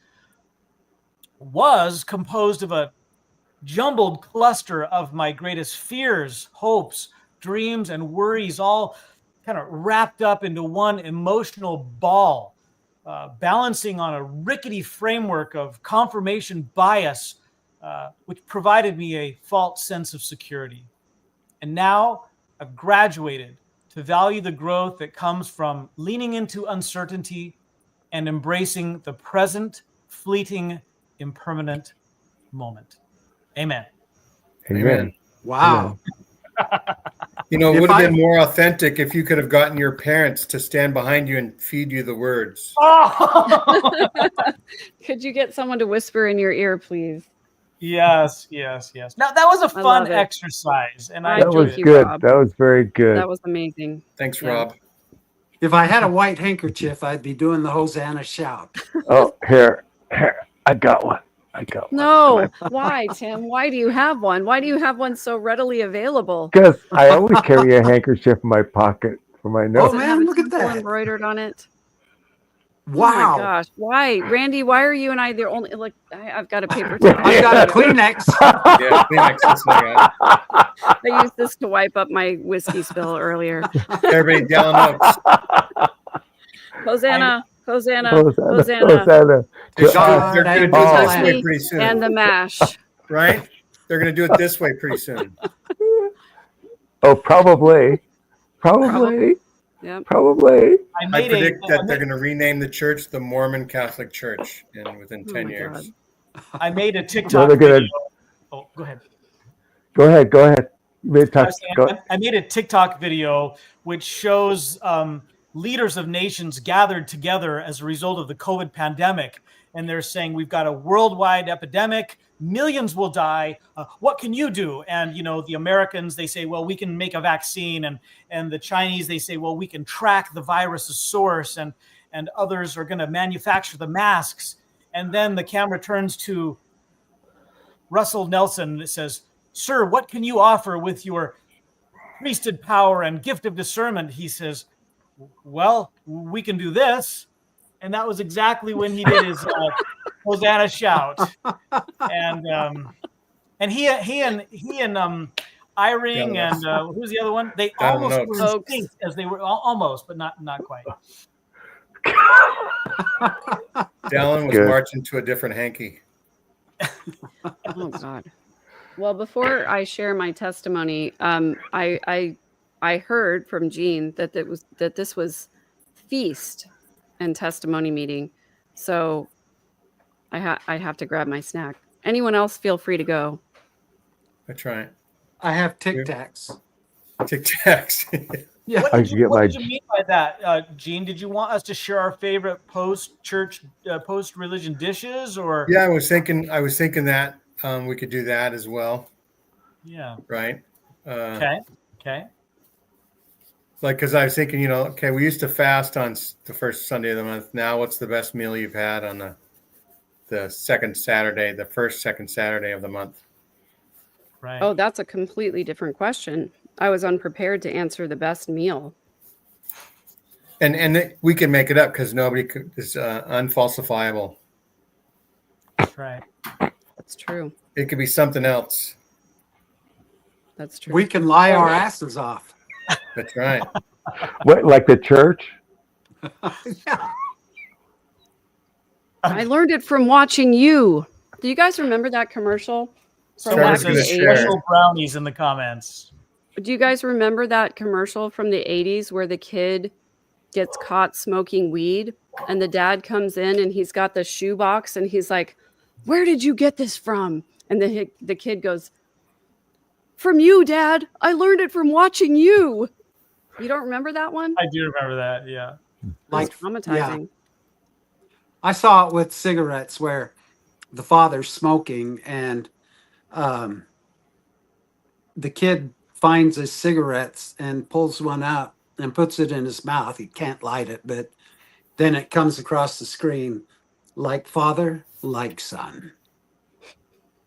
was composed of a jumbled cluster of my greatest fears, hopes, dreams, and worries, all kind of wrapped up into one emotional ball, balancing on a rickety framework of confirmation bias, which provided me a false sense of security. And now I've graduated to value the growth that comes from leaning into uncertainty and embracing the present, fleeting, impermanent moment. Amen. Amen. Wow. It would have been more authentic if you could have gotten your parents to stand behind you and feed you the words. Oh! Could you get someone to whisper in your ear, please? Yes. Now, that was a fun exercise, and I that was good. Rob. That was very good. That was amazing. Thanks, Rob. If I had a white handkerchief, I'd be doing the Hosanna shout. Oh, here. I got one. No. Why, Tim? Why do you have one? Why do you have one so readily available? Because I always carry a handkerchief in my pocket for my nose. Oh, man, look at that. Embroidered on it. Wow. Oh my gosh. Why? Randy, why are you and I the only, like, I've got a paper Yeah. towel. I've got a Kleenex. Yeah, Kleenex, that's what I got. I used this to wipe up my whiskey spill earlier. Everybody down notes. Hosanna, Hosanna, Hosanna, Hosanna. Hosanna They to should, us. they're going to do it God, this way Kentucky pretty soon, and the mash. right? They're going to do it this way pretty soon. Oh, probably. Probably. Yep. Probably. I predict that they're going to rename the church the Mormon Catholic Church within Oh 10 my years. God. I made a Well, TikTok they're video. gonna Oh, go ahead. go ahead. You may I talk. was saying, Go. I made a TikTok video which shows leaders of nations gathered together as a result of the COVID pandemic. And they're saying, we've got a worldwide epidemic, millions will die. What can you do? And, you know, the Americans, they say, well, we can make a vaccine. And the Chinese, they say, well, we can track the virus's source. And others are going to manufacture the masks. And then the camera turns to Russell Nelson that says, sir, what can you offer with your priesthood power and gift of discernment? He says, well, we can do this. And that was exactly when he did his Hosanna shout. And he and Iring and who's the other one? They almost were in sync as they were almost, but not quite. Dallin was marching to a different hanky. Oh God. Well, before I share my testimony, I heard from Jean that this was feast and testimony meeting, so I have to grab my snack. Anyone else, feel free to go. That's right. I have Tic Tacs. Tic Tacs. Yeah. What did you mean by that, Gene? Did you want us to share our favorite post-church, post-religion dishes, or? Yeah, I was thinking that we could do that as well. Yeah. Right. Okay. Like, because I was thinking, you know, okay, we used to fast on the first Sunday of the month. Now, what's the best meal you've had on the second Saturday, the second Saturday of the month? Right. Oh, that's a completely different question. I was unprepared to answer the best meal. And we can make it up because nobody is unfalsifiable. Right. That's true. It could be something else. That's true. We can lie our asses off. That's right. What, like the church? Yeah. I learned it from watching you. Do you guys remember that commercial? Someone Sarah's says gonna special brownies in the comments. Do you guys remember that commercial from the 80s where the kid gets caught smoking weed and the dad comes in and he's got the shoebox and he's like, where did you get this from? And the kid goes, from you, Dad. I learned it from watching you. You don't remember that one? I do remember that, yeah. Like traumatizing. Yeah. I saw it with cigarettes where the father's smoking and the kid finds his cigarettes and pulls one out and puts it in his mouth. He can't light it, but then it comes across the screen like father, like son.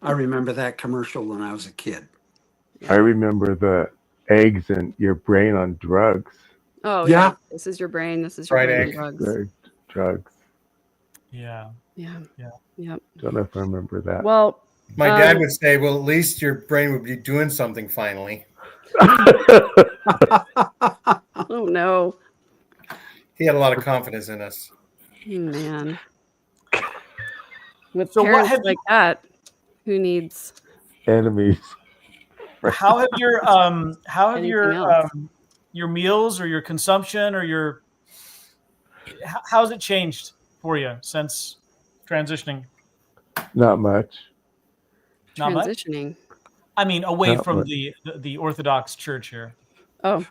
I remember that commercial when I was a kid. I remember the eggs and your brain on drugs. Oh, Yeah. yeah. This is your brain. This is your Fried brain egg. drugs. Drugs. Yeah. Don't know if I remember that. Well, My dad would say, well, at least your brain would be doing something finally. oh no. He had a lot of confidence in us. Man. With So what parents have like that, who needs Enemies. How have Anything else? your meals or your consumption or how's it changed for you since transitioning? Not much. Not much? transitioning? I mean, away Not from much. the Orthodox Church here. Oh,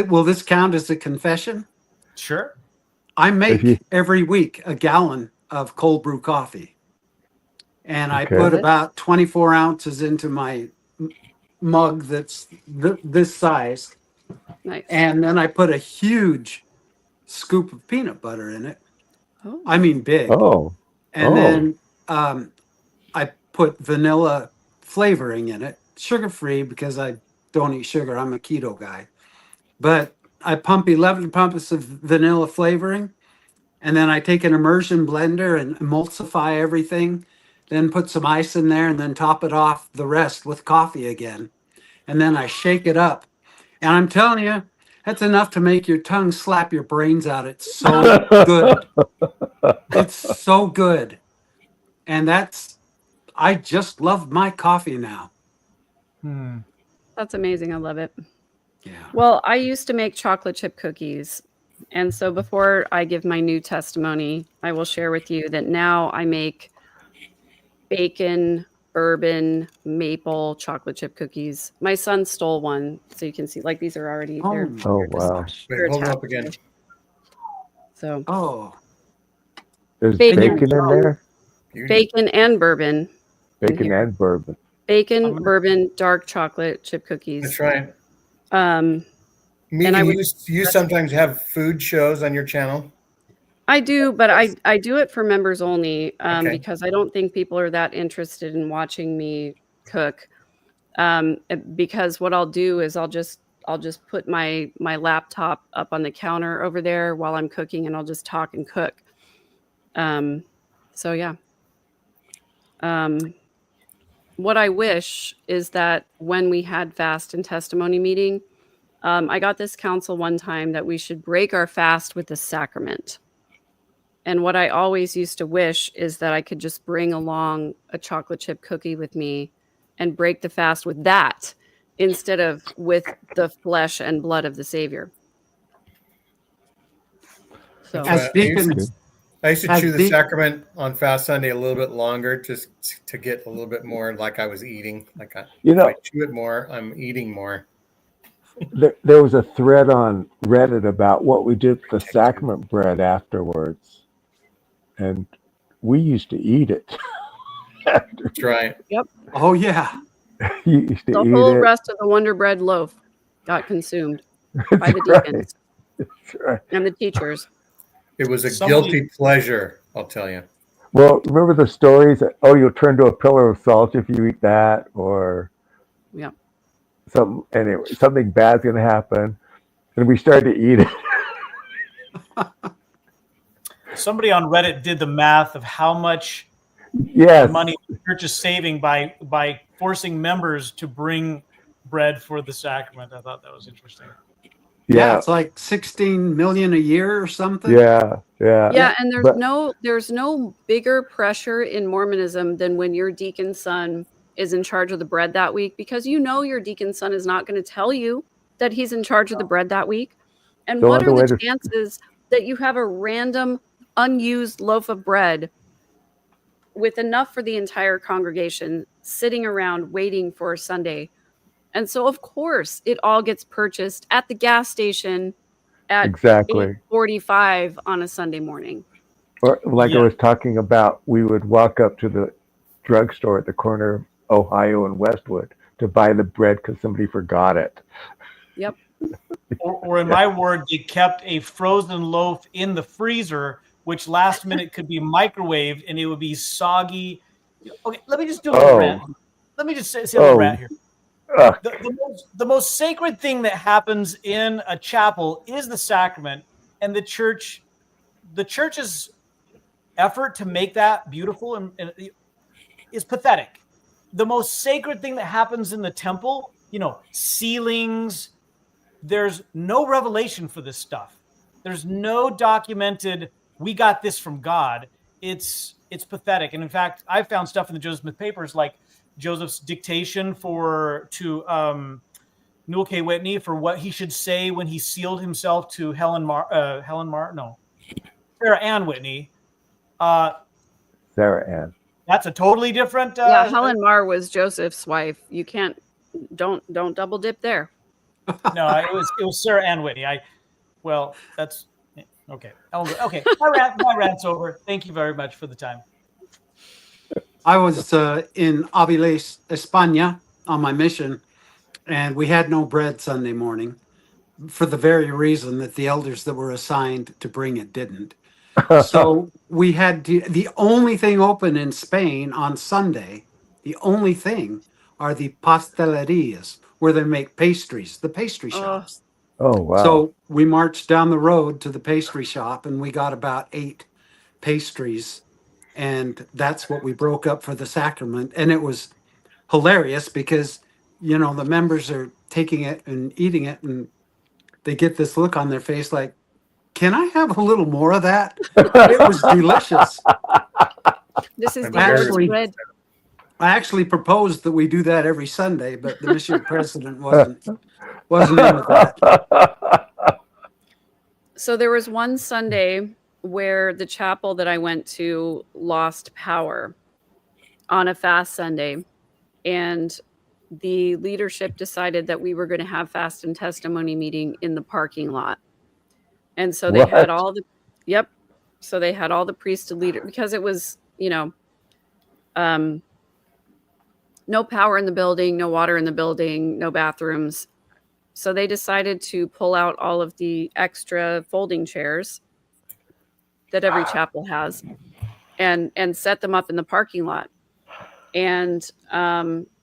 Will this count as a confession? Sure. I make you- every week a gallon of cold brew coffee. And I Okay. put about 24 ounces into my mug that's this size. nice. And then I put a huge scoop of peanut butter in it. Oh, I mean, big. Oh. And oh. then I put vanilla flavoring in it, sugar free because I don't eat sugar. I'm a keto guy. But I pump 11 pumps of vanilla flavoring, and then I take an immersion blender and emulsify everything, then put some ice in there, and then top it off the rest with coffee again. And then I shake it up. And I'm telling you, that's enough to make your tongue slap your brains out. It's so good. It's so good. And I just love my coffee now. That's amazing. I love it. Yeah. Well, I used to make chocolate chip cookies. And so before I give my new testimony, I will share with you that now I make bacon, bourbon, maple chocolate chip cookies. My son stole one, so you can see, like, these are already Oh, they're my Oh, wow. gosh. Wait, hold it up again. So Oh, There's Bacon. bacon in there? Beauty. bacon and bourbon. Bacon here. and bourbon. Bacon, bourbon, dark chocolate chip cookies. That's right. And Megan, I would- you sometimes have food shows on your channel? I do, but I do it for members only Okay. because I don't think people are that interested in watching me cook. Because what I'll do is I'll just put my laptop up on the counter over there while I'm cooking, and I'll just talk and cook. So yeah. What I wish is that when we had fast and testimony meeting, I got this counsel one time that we should break our fast with the sacrament. And what I always used to wish is that I could just bring along a chocolate chip cookie with me and break the fast with that instead of with the flesh and blood of the Savior. So That's as right. Deacon, I used to As chew the deacon- sacrament on Fast Sunday a little bit longer, just to get a little bit more like I was eating. Like You if know, I chew it more, I'm eating more. there was a thread on Reddit about what we did with the sacrament bread afterwards. And we used to eat it. That's right. oh yeah. You used to the eat whole it. rest of the Wonder Bread loaf got consumed by the That's deacons That's right. and the teachers. It was a Somebody- guilty pleasure, I'll tell you. Well, remember the stories that, oh, you'll turn to a pillar of salt if you eat that, or Yeah. something bad's going to happen. And we started to eat it. Somebody on Reddit did the math of how much Yes. money the church is saving by forcing members to bring bread for the sacrament. I thought that was interesting. Yeah, Yeah. it's like 16 million a year or something. Yeah. Yeah. Yeah, and But- there's no bigger pressure in Mormonism than when your deacon son is in charge of the bread that week, because you know your deacon son is not going to tell you that he's in charge of the bread that week. And The what are only way the to- chances that you have a random unused loaf of bread with enough for the entire congregation sitting around waiting for Sunday? And so of course it all gets purchased at the gas station at Exactly. 8:45 on a Sunday morning. Or like Yeah. I was talking about, we would walk up to the drugstore at the corner of Ohio and Westwood to buy the bread because somebody forgot it. Yep. Or in my word, they kept a frozen loaf in the freezer, which last minute could be microwaved and it would be soggy. Okay, let me just do a little Oh. rant. Let me just say a little Oh. rant here. Ugh. The most sacred thing that happens in a chapel is the sacrament, and the church's effort to make that beautiful and is pathetic. The most sacred thing that happens in the temple, ceilings, there's no revelation for this stuff. There's no documented, we got this from God. It's pathetic. And in fact, I found stuff in the Joseph Smith papers, like Joseph's dictation to Newell K. Whitney for what he should say when he sealed himself to Sarah Ann Whitney. Sarah Ann. That's a totally different. Yeah, Helen Marr was Joseph's wife. You don't double dip there. No, it was Sarah Ann Whitney. That's okay. Okay, my rant's over. Thank you very much for the time. I was in Avilés, España on my mission, and we had no bread Sunday morning for the very reason that the elders that were assigned to bring it didn't. So we had the only thing open in Spain on Sunday, the only thing are the pastelerias where they make pastries, the pastry shops. Oh, wow. So we marched down the road to the pastry shop and we got about 8 pastries. And that's what we broke up for the sacrament. And it was hilarious because, the members are taking it and eating it and they get this look on their face like, can I have a little more of that? It was delicious. This is I'm the very Lord's Actually- bread. I actually proposed that we do that every Sunday, but the mission president wasn't into that. So there was one Sunday where the chapel that I went to lost power on a fast Sunday, and the leadership decided that we were going to have fast and testimony meeting in the parking lot. And so they had What? So they had all the priesthood leaders, because it was, no power in the building, no water in the building, no bathrooms. So they decided to pull out all of the extra folding chairs that every chapel has and set them up in the parking lot. And,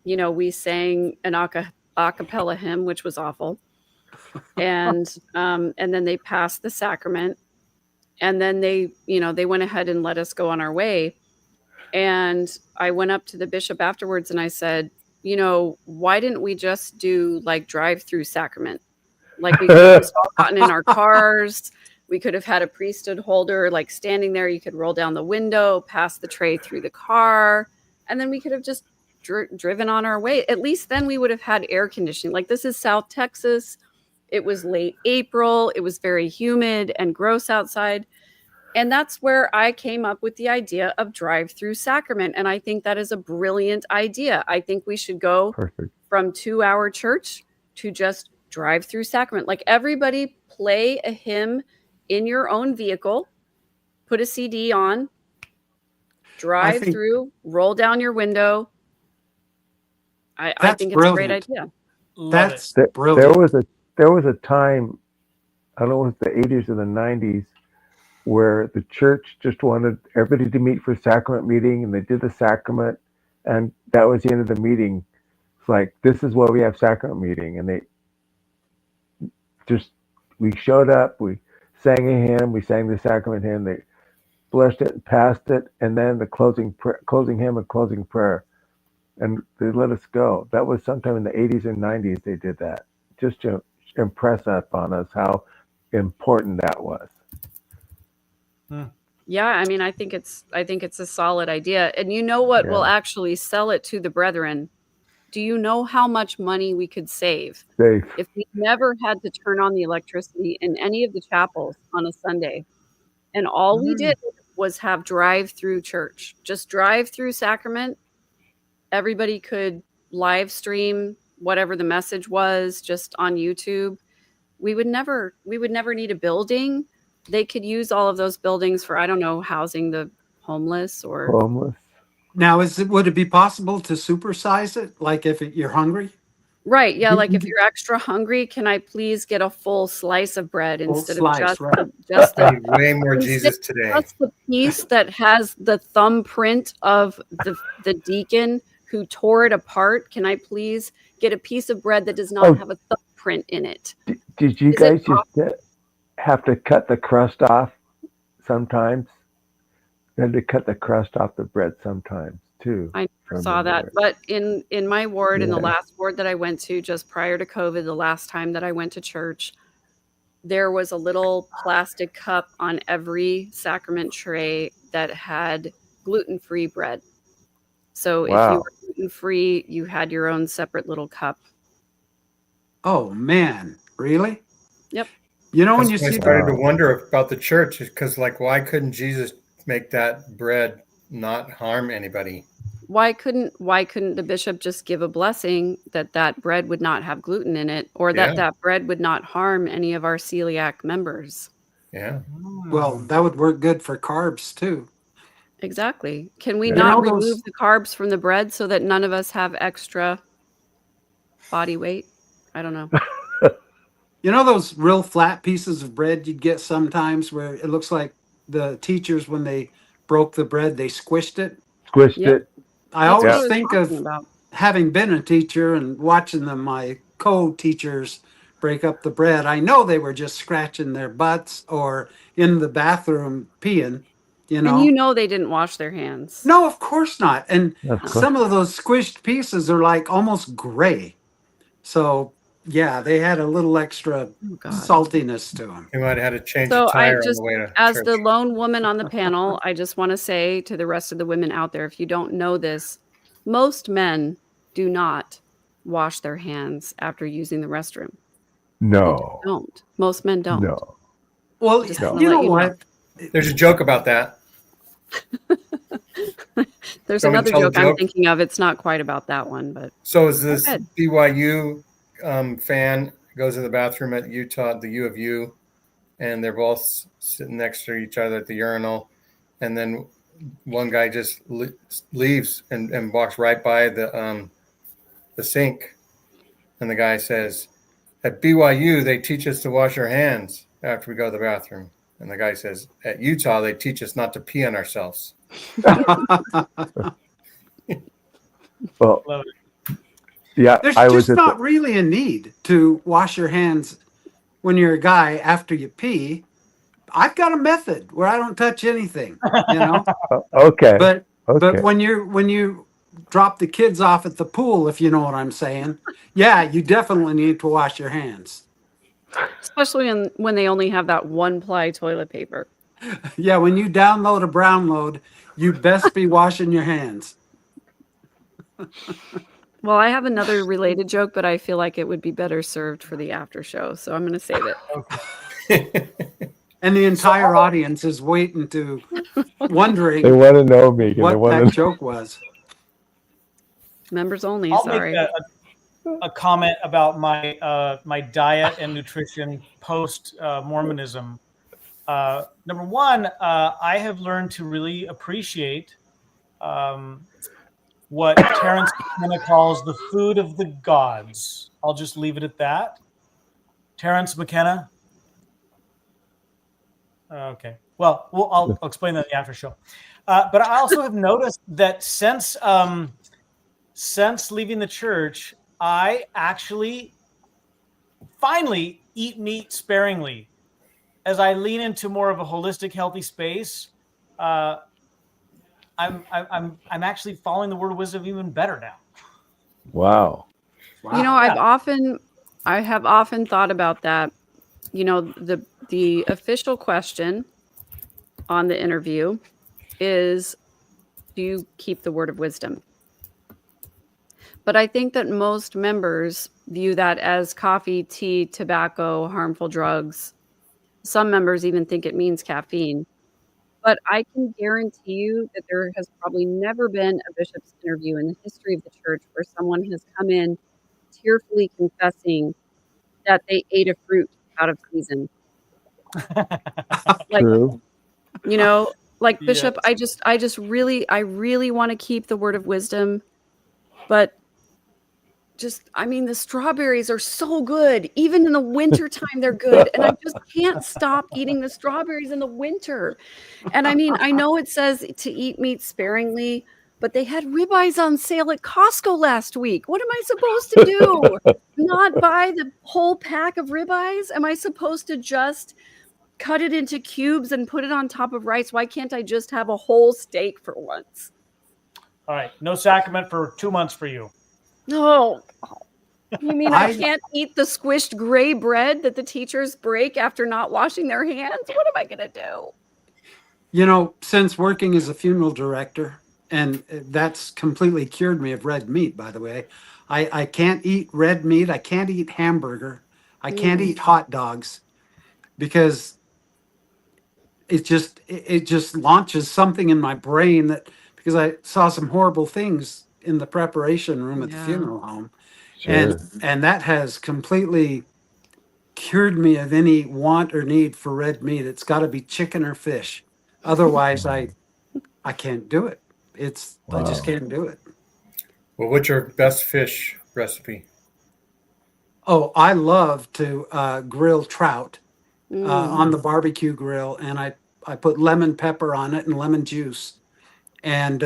we sang an a cappella hymn, which was awful. And then they passed the sacrament, and then they went ahead and let us go on our way. And I went up to the bishop afterwards and I said, why didn't we just do like drive-through sacrament? Like we could have just all gotten in our cars. We could have had a priesthood holder like standing there. You could roll down the window, pass the tray through the car, and then we could have just driven on our way. At least then we would have had air conditioning. Like, this is South Texas. It was late April. It was very humid and gross outside. And that's where I came up with the idea of drive-through sacrament. And I think that is a brilliant idea. I think we should go from 2-hour church to just drive-through sacrament. Like, everybody play a hymn in your own vehicle, put a CD on, drive through, roll down your window. I think it's a great idea. That's brilliant. There was a time, I don't know if it was the 80s or the 90s, where the church just wanted everybody to meet for a sacrament meeting, and they did the sacrament, and that was the end of the meeting. It's like, this is why we have sacrament meeting. And we showed up, we sang a hymn, we sang the sacrament hymn, they blessed it and passed it, and then the closing hymn and closing prayer. And they let us go. That was sometime in the 80s and 90s they did that, just to impress upon us how important that was. Yeah, I mean, I think it's a solid idea. And you know what will actually sell it to the brethren? Do you know how much money we could save if we never had to turn on the electricity in any of the chapels on a Sunday? And all we did was have drive-through church, just drive-through sacrament. Everybody could live stream whatever the message was just on YouTube. We would never need a building. They could use all of those buildings for, I don't know, housing the homeless or homeless. Now, would it be possible to supersize it? Like if you're hungry? Right. Yeah. Like if you're extra hungry, can I please get a full slice of bread instead of just I need way more Jesus today. Just the piece that has the thumbprint of the deacon who tore it apart. Can I please get a piece of bread that does not have a thumbprint in it? Did you guys just have to cut the crust off sometimes? You had to cut the crust off the bread sometimes too. I never saw that, but in my ward, in the last ward that I went to just prior to COVID, the last time that I went to church, there was a little plastic cup on every sacrament tray that had gluten-free bread. So if you were gluten-free, you had your own separate little cup. Oh man, really? Yep. When you I see started to wonder about the church, because like, why couldn't Jesus make that bread not harm anybody? Why couldn't the bishop just give a blessing that bread would not have gluten in it, or that bread would not harm any of our celiac members? Yeah. Well, that would work good for carbs too. Exactly. Can we not remove the carbs from the bread so that none of us have extra body weight? I don't know. Those real flat pieces of bread you'd get sometimes where it looks like the teachers, when they broke the bread, they squished it. I always think of having been a teacher and watching my co-teachers break up the bread. I know they were just scratching their butts or in the bathroom peeing, you know. And you know they didn't wash their hands. No, of course not. And Of course. some of those squished pieces are like almost gray. So yeah, they had a little extra Oh, God. saltiness to them. You might have had to change So a I tire on just, the way to as church. the lone woman on the panel, I just want to say to the rest of the women out there, if you don't know this, most men do not wash their hands after using the restroom. They No. don't. Most men don't. No. Well, Just No. wanna you let know you know. what? There's a joke about that. There's Shall we another tell a joke I'm joke? thinking of. It's not quite about that one, but So is this ahead. BYU fan goes to the bathroom at Utah, the U of U, and they're both sitting next to each other at the urinal, and then one guy just leaves and walks right by the sink, and the guy says, "At BYU they teach us to wash our hands after we go to the bathroom," and the guy says, "At Utah they teach us not to pee on ourselves." Well, Love it. yeah, There's I was just at not really a need to wash your hands when you're a guy after you pee. I've got a method where I don't touch anything, you know. okay. But Okay. when you drop the kids off at the pool, if you know what I'm saying, yeah, you definitely need to wash your hands. Especially when they only have that one-ply toilet paper. Yeah, when you download a brown load, you best be washing your hands. Well, I have another related joke, but I feel like it would be better served for the after show, so I'm going to save it. And the entire audience is waiting to They wondering want to know, Megan. They what want that to joke was. Members only, I'll sorry. make a comment about my my diet and nutrition post Mormonism. Number one, I have learned to really appreciate what Terrence McKenna calls the food of the gods. I'll just leave it at that. Terrence McKenna. Okay. Well, I'll explain that in the after show. But I also have noticed that since leaving the church, I actually finally eat meat sparingly. As I lean into more of a holistic, healthy space, I'm actually following the word of wisdom even better now. Wow. You know, Wow. I have often thought about that. You know, the official question on the interview is, do you keep the word of wisdom? But I think that most members view that as coffee, tea, tobacco, harmful drugs. Some members even think it means caffeine. But I can guarantee you that there has probably never been a bishop's interview in the history of the church where someone has come in tearfully confessing that they ate a fruit out of season. Like, True. you know, like Yes. Bishop, I really want to keep the word of wisdom, but I mean, the strawberries are so good. Even in the wintertime, they're good. And I just can't stop eating the strawberries in the winter. And I mean, I know it says to eat meat sparingly, but they had ribeyes on sale at Costco last week. What am I supposed to do? Not buy the whole pack of ribeyes? Am I supposed to just cut it into cubes and put it on top of rice? Why can't I just have a whole steak for once? All right. No sacrament for 2 months for you. No. You mean I I- can't eat the squished gray bread that the teachers break after not washing their hands? What am I going to do? You know, since working as a funeral director, and that's completely cured me of red meat, by the way. I can't eat red meat. I can't eat hamburger. I can't eat hot dogs because it just launches something in my brain that, because I saw some horrible things in the preparation room at the Yeah. funeral home. Sure. And that has completely cured me of any want or need for red meat. It's got to be chicken or fish. Otherwise, I can't do it. I just Wow. can't do it. Well, what's your best fish recipe? Oh, I love to grill trout on Mm. the barbecue grill, and I put lemon pepper on it and lemon juice and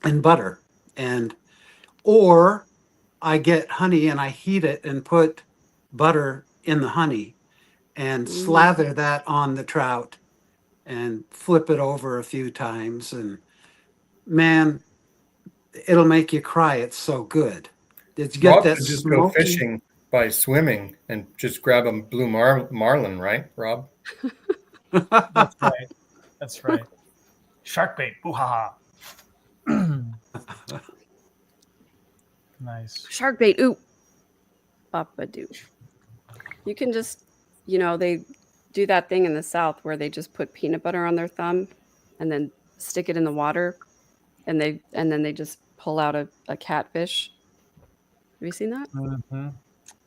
butter, and or I get honey and I heat it and put butter in the honey and slather that on the trout and flip it over a few times. And man, it'll make you cry. It's so good. Did you get Rob that should just go smoky? fishing by swimming and just grab a blue marlin, right, Rob? That's right. That's right. Shark bait. Boo ha ha. Nice. Shark bait. Ooh. Papa doo. You can just, they do that thing in the South where they just put peanut butter on their thumb and then stick it in the water and then they just pull out a catfish. Have you seen that? Mm-hmm.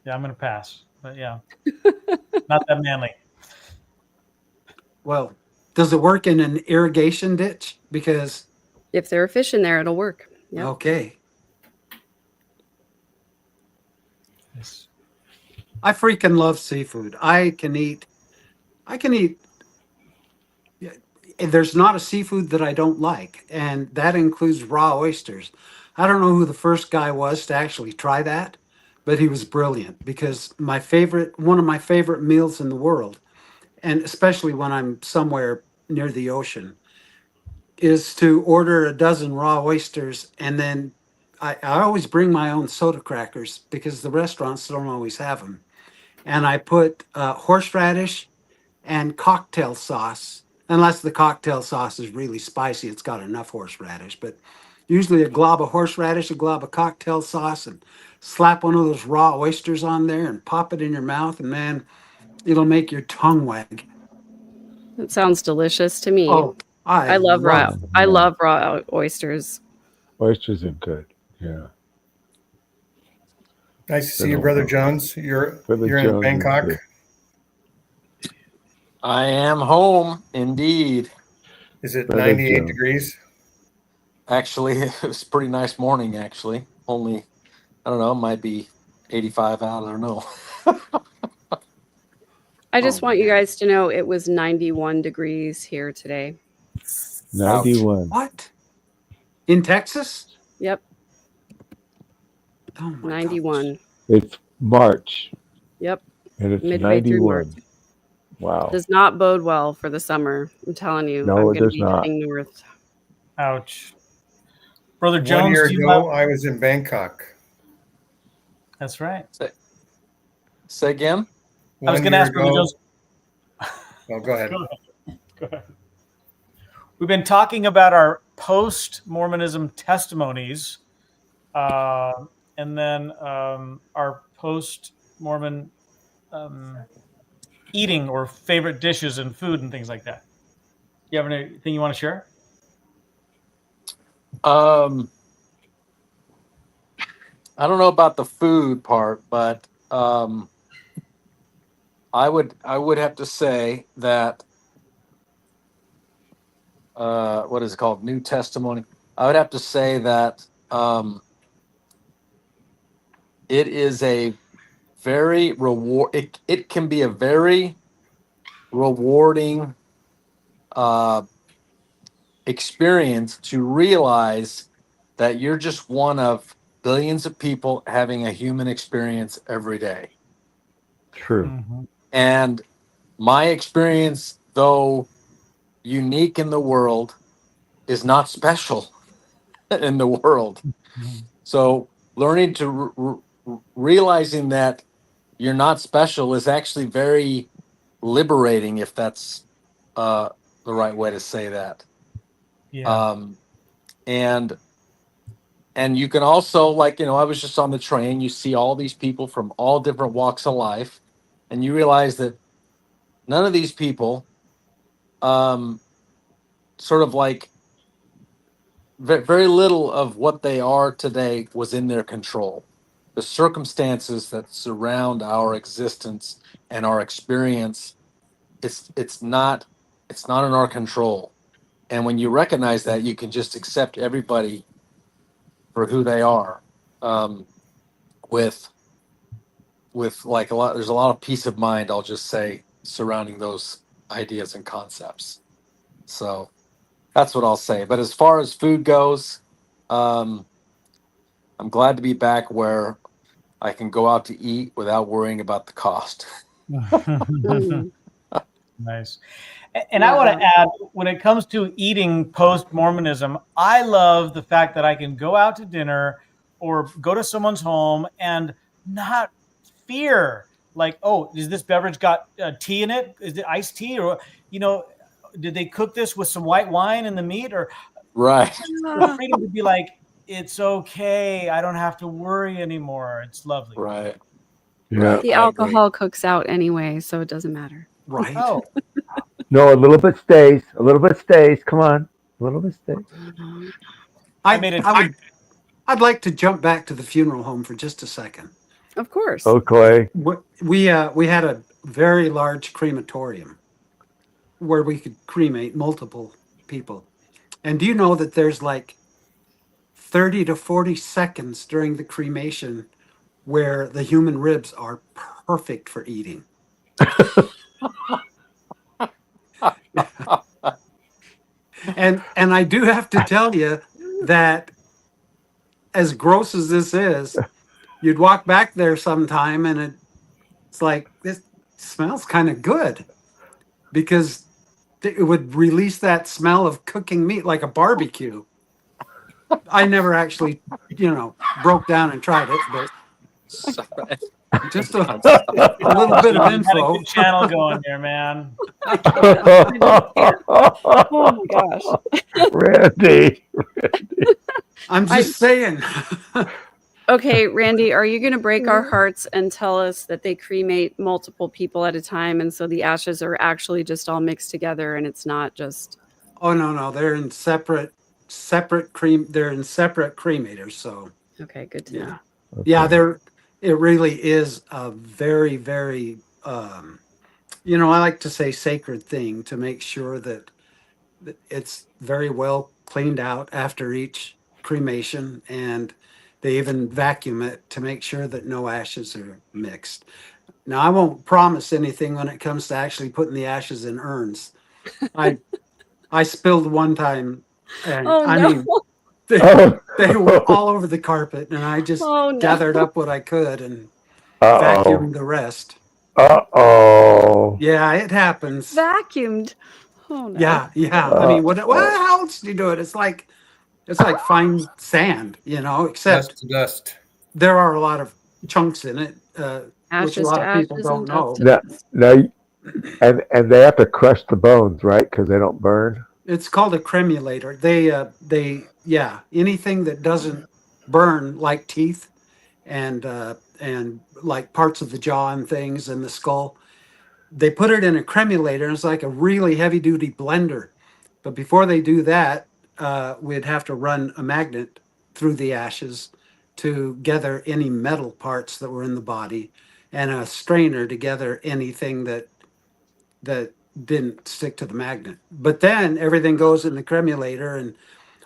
Yeah, I'm gonna pass. But yeah. Not that manly. Well, does it work in an irrigation ditch? Because, If there are fish in there, it'll work. Yep. okay. Nice. I freaking love seafood. I can eat, yeah, there's not a seafood that I don't like, and that includes raw oysters. I don't know who the first guy was to actually try that, but he was brilliant because one of my favorite meals in the world, and especially when I'm somewhere near the ocean, is to order a dozen raw oysters and then I always bring my own soda crackers because the restaurants don't always have them. And I put horseradish and cocktail sauce, unless the cocktail sauce is really spicy, it's got enough horseradish. But usually a glob of horseradish, a glob of cocktail sauce, and slap one of those raw oysters on there and pop it in your mouth, and man, it'll make your tongue wag. It sounds delicious to me. Oh, I love raw. it. I love raw oysters. Oysters are good. Yeah. Nice to see you, Brother Jones. You're Brother in Jones is Bangkok. good. I am home, indeed. Is it Brother 98 Jones. degrees? Actually, it was a pretty nice morning, actually. Only, I don't know, it might be 85 out, I don't know. I just want you man. guys to know it was 91 degrees here today. 91. What? In Texas? Yep, Oh my 91. gosh. It's March Yep, and it's midway through March. 91. Wow. Does not bode well for the summer. I'm telling you. No, I'm it going to does be not. heading north. Ouch. Brother 1 Jones, year do you ago, have... I was in Bangkok. That's right. Say again? I was 1 going to year ask Brother ago. Jones. Oh, go ahead. Go ahead. We've been talking about our post-Mormonism testimonies, and then our post-Mormon eating or favorite dishes and food and things like that. You have anything you want to share? I don't know about the food part, but I would have to say that what is it called? New Testimony. I would have to say that it is a very it can be a very rewarding experience to realize that you're just one of billions of people having a human experience every day. True. Mm-hmm. And my experience, though unique in the world, is not special in the world. Mm-hmm. So learning to realizing that you're not special is actually very liberating, if that's the right way to say that. Yeah. And you can also, like, I was just on the train, you see all these people from all different walks of life, and you realize that none of these people sort of like very little of what they are today was in their control. The circumstances that surround our existence and our experience, it's not in our control. And when you recognize that, you can just accept everybody for who they are. With like there's a lot of peace of mind, I'll just say, surrounding those ideas and concepts. So that's what I'll say. But as far as food goes, I'm glad to be back where I can go out to eat without worrying about the cost. Mm. Nice. And I want to add, when it comes to eating post Mormonism, I love the fact that I can go out to dinner or go to someone's home and not fear, like, oh, is this beverage got tea in it? Is it iced tea? Or, did they cook this with some white wine in the meat? Or Right. the freedom to be like, it's okay. I don't have to worry anymore. It's lovely. Right. Yeah. Right. The I agree. alcohol cooks out anyway, so it doesn't matter. Right. Oh, No, a little bit stays. A little bit stays. Come on. A little bit stays. I'd like to jump back to the funeral home for just a second. Of course. Oh, Clay. We had a very large crematorium where we could cremate multiple people. And do you know that there's like 30 to 40 seconds during the cremation where the human ribs are perfect for eating? And I do have to tell you that, as gross as this is, you'd walk back there sometime and it's like, this smells kind of good, because it would release that smell of cooking meat like a barbecue. I never actually, broke down and tried it, but just a little bit of you had a info. good channel going there, man. Oh my gosh. Randy. I'm just saying. Okay, Randy, are you going to break our hearts and tell us that they cremate multiple people at a time, and so the ashes are actually just all mixed together and it's not just... Oh, no, they're in separate they're in separate cremators, so Okay, good to know. Okay. yeah, it really is a very, very I like to say sacred thing to make sure that it's very well cleaned out after each cremation, and they even vacuum it to make sure that no ashes are mixed. Now, I won't promise anything when it comes to actually putting the ashes in urns. I spilled one time, and Oh, I no. mean, Oh. they were all over the carpet, and I just Oh, no. gathered up what I could and Uh-oh. vacuumed the rest. Uh-oh. Yeah, it happens. Vacuumed. Oh, no. Yeah. I mean, how else do you do it? It's like fine sand, except Dust to dust. there are a lot of chunks in it, which a Ashes lot to of people ashes don't and know. dust to Now, dust. and they have to crush the bones, right? Because they don't burn. It's called a cremulator. Anything that doesn't burn, like teeth and like parts of the jaw and things and the skull, they put it in a cremulator, and it's like a really heavy duty blender. But before they do that, we'd have to run a magnet through the ashes to gather any metal parts that were in the body, and a strainer to gather anything that didn't stick to the magnet. But then everything goes in the cremulator, and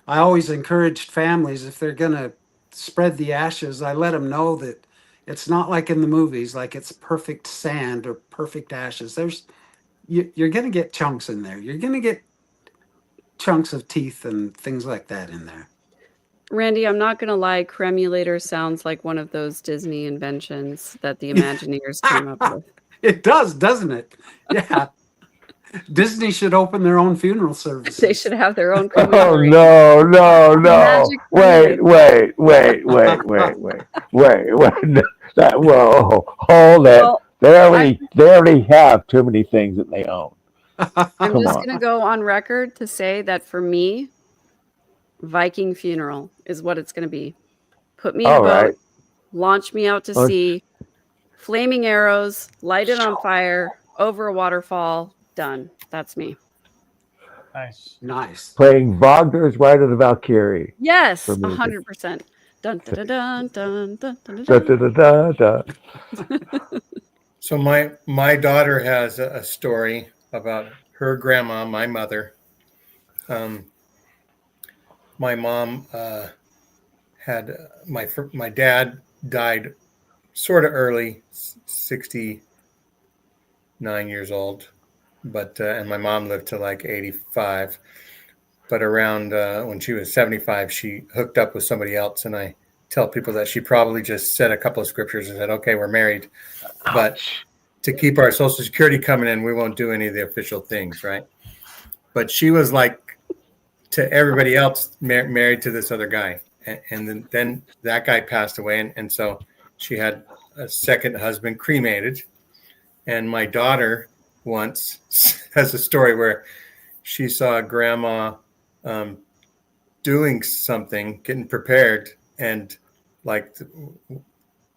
I always encouraged families, if they're going to spread the ashes, I let them know that it's not like in the movies, like it's perfect sand or perfect ashes. You're going to get chunks in there. You're going to get chunks of teeth and things like that in there. Randy, I'm not going to lie, cremulator sounds like one of those Disney inventions that the Imagineers came up with. It does, doesn't it? Yeah. Disney should open their own funeral services. They should have their own Oh, crematory. no. Magic Wait. No, whoa, hold it. Well, They already have too many things that they own. I'm Come just on. going to go on record to say that for me, Viking funeral is what it's going to be. Put me in a All boat, right. launch me out to Oh, sea, flaming arrows, light it on fire, over a waterfall, done. That's me. Nice. Nice. Playing Wagner's Ride of the Valkyrie. Yes, For music. 100%. Dun, dun, dun, dun, dun, dun, Da, dun, da, dun. da, da. So my daughter has a story about her grandma, my mother. My mom had my dad died sort of early, 69 years old, but and my mom lived to like 85. But around when she was 75, she hooked up with somebody else, and I tell people that she probably just said a couple of scriptures and said, okay, we're married. But to keep our Social Security coming in, we won't do any of the official things, right? But she was like, to everybody else, married to this other guy. And then that guy passed away. And so she had a second husband cremated. And my daughter once has a story where she saw grandma doing something, getting prepared, and like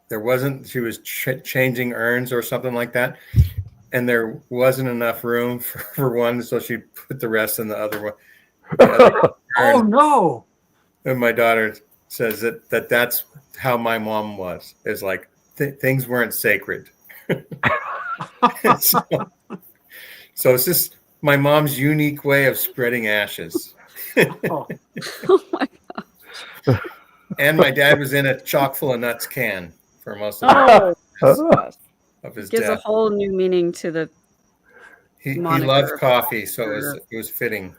there wasn't, she was changing urns or something like that, and there wasn't enough room for one, so she put the rest in the other one. The other Oh urn. no! And my daughter says that's how my mom was. Is like things weren't sacred. So it's just my mom's unique way of spreading ashes. Oh, Oh my God. And my dad was in a chock full of nuts can for most of of his Gives a death. whole new meaning to the He moniker. loved coffee, so it was fitting.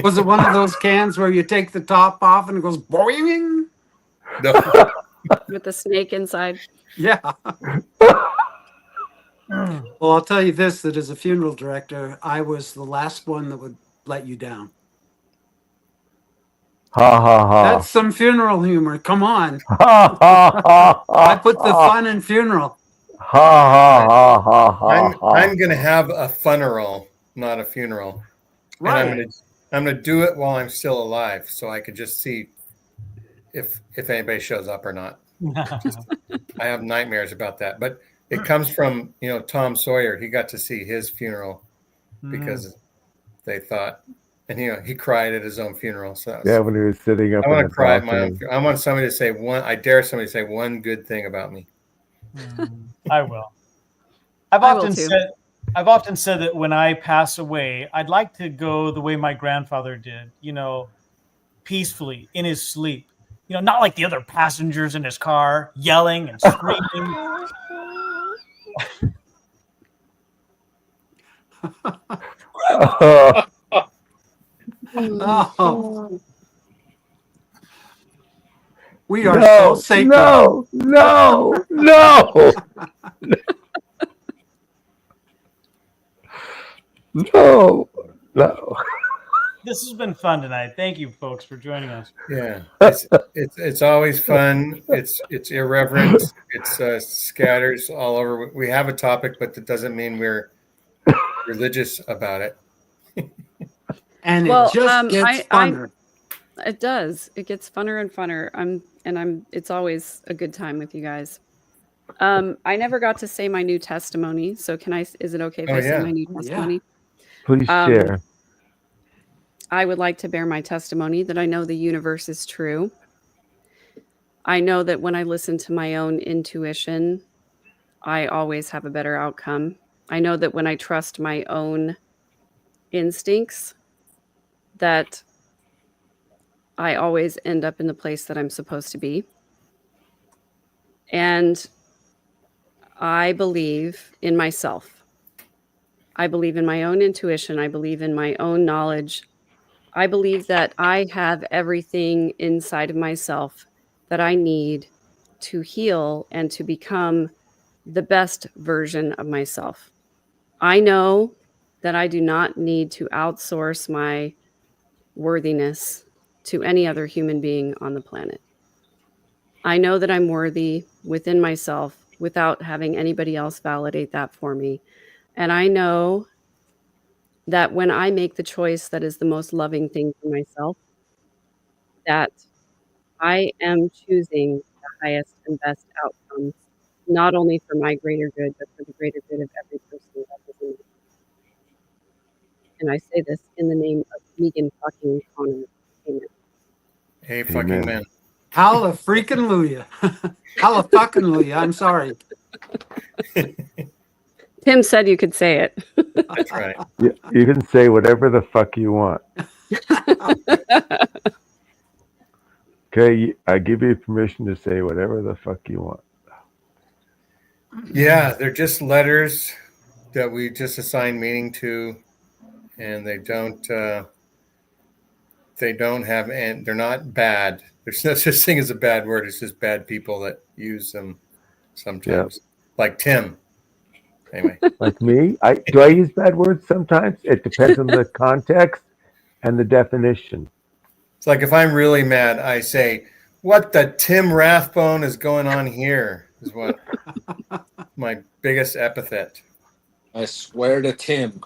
was it one of those cans where you take the top off and it goes boing? No, with the snake inside. Yeah. Well, I'll tell you this: that as a funeral director, I was the last one that would let you down. Ha ha ha. That's some funeral humor. Come on. Ha ha ha. I put the fun in funeral. Ha ha ha ha. I'm gonna have a funeral, not a funeral. Right. And I'm gonna do it while I'm still alive, so I could just see if anybody shows up or not. I have nightmares about that, but it comes from Tom Sawyer. He got to see his funeral because they thought, and he cried at his own funeral. So Yeah, when he was sitting up. I want to cry at my balcony. own. I want somebody to say one. I dare somebody to say one good thing about me. I will. I will too. I've often said that when I pass away, I'd like to go the way my grandfather did, peacefully in his sleep. Not like the other passengers in his car yelling and screaming. Oh. We are so sacred. No. No. This has been fun tonight. Thank you, folks, for joining us. Yeah, it's always fun. It's irreverent. It's scatters all over. We have a topic, but that doesn't mean we're religious about it. And it just gets funner. It does. It gets funner and funner. It's always a good time with you guys. I never got to say my new testimony, so is it okay if I say my new testimony? Please share. I would like to bear my testimony that I know the universe is true. I know that when I listen to my own intuition, I always have a better outcome. I know that when I trust my own instincts, that I always end up in the place that I'm supposed to be. And I believe in myself. I believe in my own intuition. I believe in my own knowledge. I believe that I have everything inside of myself that I need to heal and to become the best version of myself. I know that I do not need to outsource my worthiness to any other human being on the planet. I know that I'm worthy within myself without having anybody else validate that for me. And I know that when I make the choice that is the most loving thing for myself, that I am choosing the highest and best outcomes, not only for my greater good, but for the greater good of every person that is in me. And I say this in the name of Megan fucking Connor. Amen. Hey, fucking man. Halla freaking Luya. Halla fucking Luya. I'm sorry. Tim said you could say it. That's right. You can say whatever the fuck you want. Okay, I give you permission to say whatever the fuck you want. Yeah, they're just letters that we just assign meaning to, and they don't have, and they're not bad. There's no such thing as a bad word. It's just bad people that use them sometimes. Like Tim. Anyway. Like me, do I use bad words sometimes? It depends on the context and the definition. It's like if I'm really mad, I say, "What the Tim Rathbone is going on here?" Is what my biggest epithet. I swear to Tim.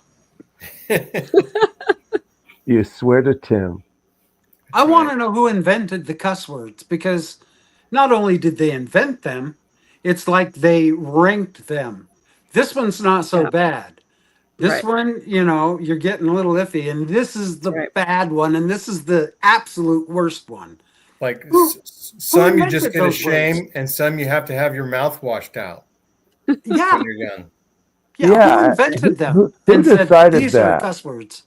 You swear to Tim. I want to know who invented the cuss words, because not only did they invent them, it's like they ranked them. This one's not so Yeah. bad. This Right. one, you're getting a little iffy, and this is the Right. bad one, and this is the absolute worst one. Like Who some you just invented get a those shame, words? and some you have to have your mouth washed out Yeah, when you're young. yeah. Who Yeah, invented them who and said decided these are that? cuss words?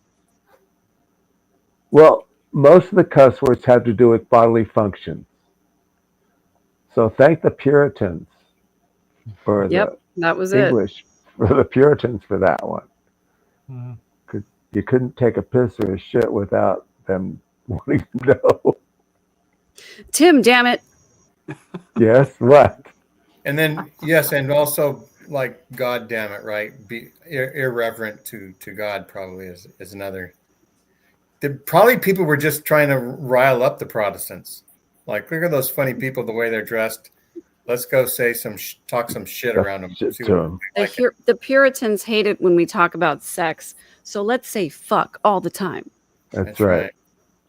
Well, most of the cuss words have to do with bodily functions. So thank the Puritans for Yep, that was the it. English, for the Puritans for that one. Mhm. Because you couldn't take a piss or a shit without them wanting to know. Tim, damn it. Yes, what? And then yes, and also like God damn it, right? Be irreverent to God probably is another. Probably people were just trying to rile up the Protestants. Like, look at those funny people, the way they're dressed. Let's go say talk some shit around them. Shit See to what 'em. they like. The Puritans hate it when we talk about sex. So let's say fuck all the time. That's right.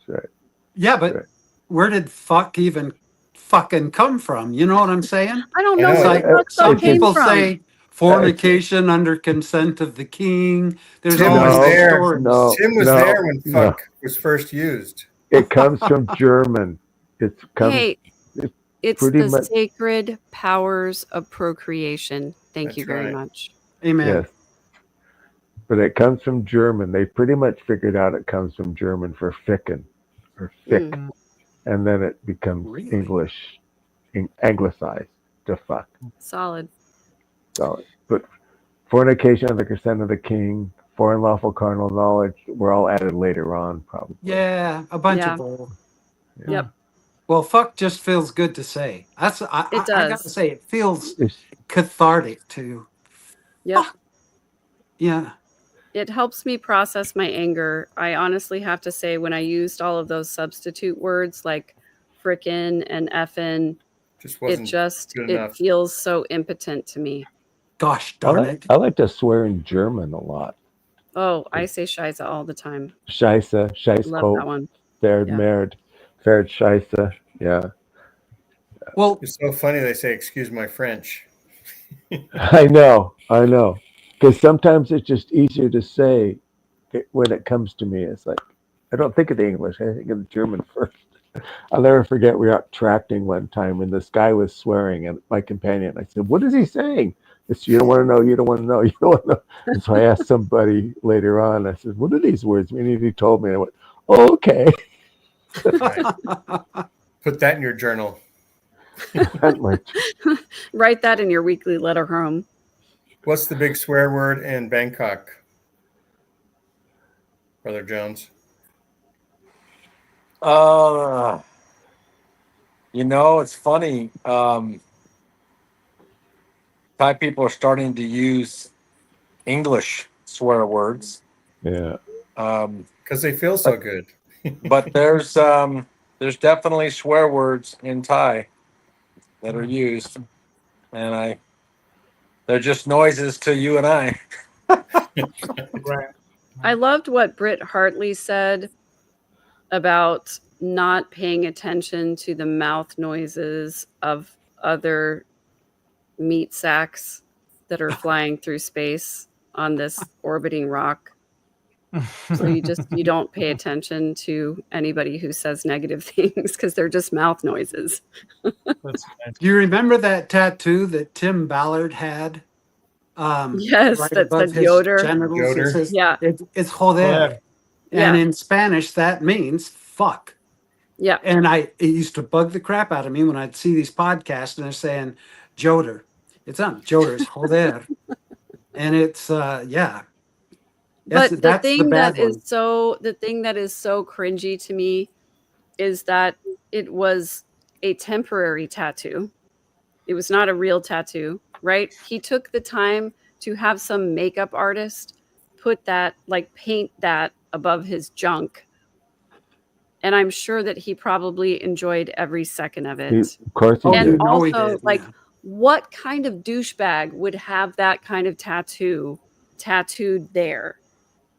That's right. Yeah, but Right. where did fuck even fucking come from? You know what I'm saying? I don't I know know. where Like the fuck some that came people from. say fornication under consent of the king. There's Tim all was these there. stories. Tim was there when fuck was first used. It comes from German. Hey, it's pretty the much sacred powers of procreation. Thank you That's very right. much. Amen. yes. But it comes from German. They pretty much figured out it comes from German for ficken or fick. Mm. And then it becomes Really? English, anglicized to fuck. Solid. So, but fornication under consent of the king, foreign lawful carnal knowledge were all added later on, probably. Yeah, a bunch Yeah. of bull. Yep. Well, fuck just feels good to say. It I gotta does. say, it feels It's, cathartic to. Yep. Yeah. It helps me process my anger. I honestly have to say, when I used all of those substitute words like frickin' and effin', Just wasn't good it enough. feels so impotent to me. Gosh darn it. I like to swear in German a lot. Oh, I say Scheiße all the time. Scheiße, Love that Scheißkopf, one. Ferd Yeah. Merd, Ferd Scheiße. Yeah. Well, It's so funny they say, "Excuse my French." I know. Because sometimes it's just easier to say when it comes to me. It's like, I don't think of the English. I think of the German first. I'll never forget we were out tracting one time and this guy was swearing at my companion. I said, "What is he saying?" It's, "You don't want to know, you don't want to know, you don't want to know." And so I asked somebody later on, I said, "What do these words mean?" And he told me, and I went, "Oh, okay." Right. Put that in your journal. Write that in your weekly letter home. What's the big swear word in Bangkok, Brother Jones? It's funny. Thai people are starting to use English swear words. Yeah. Because they feel so good. But there's definitely swear words in Thai that are used, and they're just noises to you and I. Right. I loved what Britt Hartley said about not paying attention to the mouth noises of other meat sacks that are flying through space on this orbiting rock. So you don't pay attention to anybody who says negative things because they're just mouth noises. That's nice. do you remember that tattoo that Tim Ballard had? Yes, right that above said his Yoder. genitals. Yoder. It says, Yeah. it's joder. Joder. And Yeah. in Spanish, that means fuck. Yeah. And it used to bug the crap out of me when I'd see these podcasts and they're saying Joder. It's not Joder, it's joder. And it's yeah. But That's the bad one. the thing that is so cringy to me is that it was a temporary tattoo. It was not a real tattoo, right? He took the time to have some makeup artist put that, like paint that above his junk. And I'm sure that he probably enjoyed every second of it. Of course he Oh, And did. you know he also, did. like, Yeah. what kind of douchebag would have that kind of tattoo tattooed there?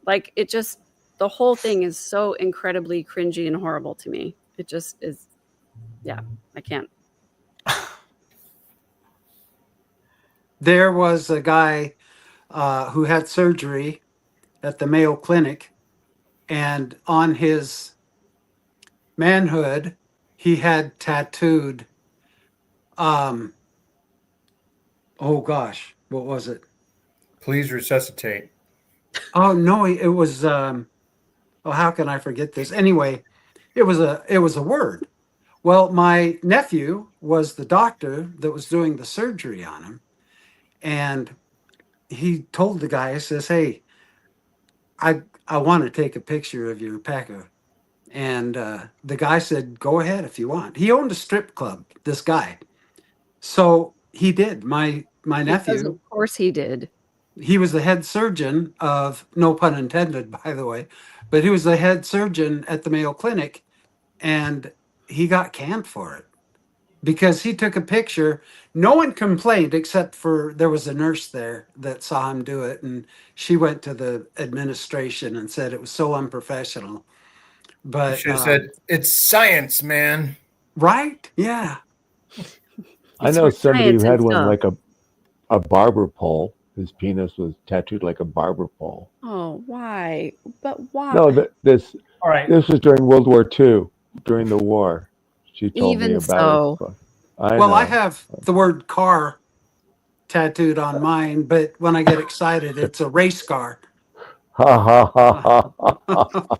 Like, it just, the whole thing is so incredibly cringy and horrible to me. It just is, yeah, I can't. There was a guy who had surgery at the Mayo Clinic, and on his manhood, he had tattooed. Um, oh gosh, what was it? Please resuscitate. Oh no, it was. Oh, how can I forget this? Anyway, it was a word. Well, my nephew was the doctor that was doing the surgery on him, and he told the guy, he says, "Hey, I want to take a picture of your pecker." And the guy said, "Go ahead if you want." He owned a strip club, this guy. So he did. My Because nephew, of course he did. he was the head surgeon of, no pun intended, by the way, but he was the head surgeon at the Mayo Clinic, and he got canned for it because he took a picture. No one complained except for there was a nurse there that saw him do it, and she went to the administration and said it was so unprofessional. You But should have said, "It's science, man." right, yeah. I It's know for somebody who science and had one stuff. like a barber pole. His penis was tattooed like a barber pole. Oh, why? But why? No, this All right. this was during World War II, during the war. She told me Even about it. so. But I Well, I know. have the word car tattooed on mine, but when I get excited, it's a race car. Ha ha ha ha.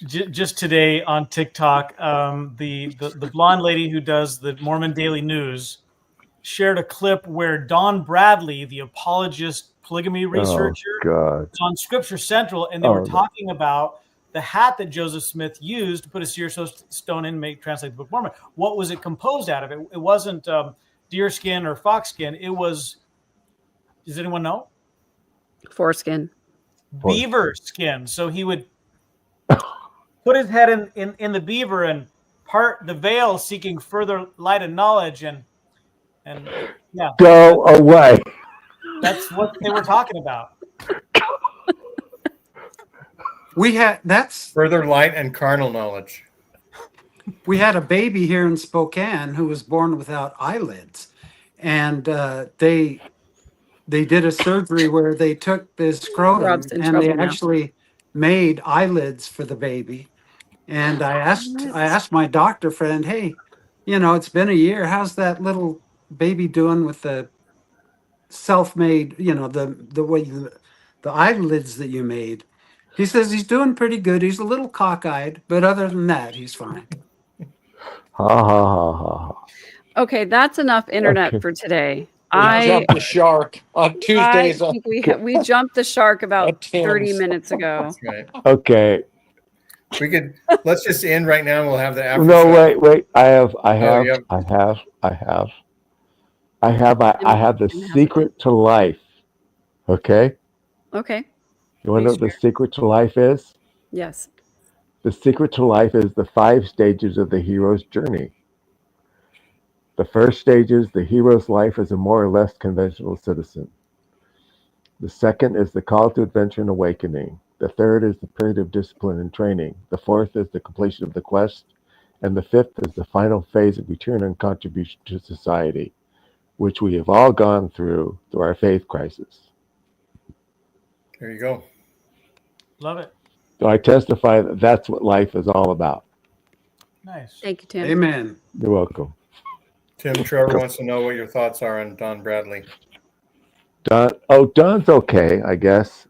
Just today on TikTok, the blonde lady who does the Mormon Daily News shared a clip where Don Bradley, the apologist polygamy Oh researcher, God. was on Scripture Central, and they were Oh, talking about the hat that Joseph Smith used to put a seer stone in, make translate the Book of Mormon. What was it composed out of? It wasn't deer skin or fox skin. It was. Does anyone know? Foreskin. Beaver skin. So he would put his head in the beaver and part the veil, seeking further light and knowledge, and yeah, go away. that's what they were talking about. We had Further light and carnal knowledge. we had a baby here in Spokane who was born without eyelids, and they did a surgery where they took the scrotum Rob's in and they trouble now. actually made eyelids for the baby. And I asked my doctor friend, "Hey, it's been a year. How's that little baby doing with the self-made, the way the eyelids that you made?" He says he's doing pretty good. He's a little cockeyed, but other than that, he's fine. Ha ha ha ha. Okay, that's enough internet Okay. for today. We jumped the shark on I Tuesdays. think we jumped the shark about At Tim's. 30 minutes ago. That's right. Okay. Let's just end right now and we'll have the after No, show. wait. I have you the secret to life. Okay? Okay. You want to know what the secret to life is? Yes. The secret to life is the 5 stages of the hero's journey. The first stage is the hero's life as a more or less conventional citizen. The second is the call to adventure and awakening. The third is the period of discipline and training. The fourth is the completion of the quest. And the fifth is the final phase of return and contribution to society, which we have all gone through our faith crisis. There you go. Love it. So I testify that that's what life is all about. Nice. Thank you, Tim. Amen. You're welcome. Tim Trevor wants to know what your thoughts are on Don Bradley. Don's okay, I guess.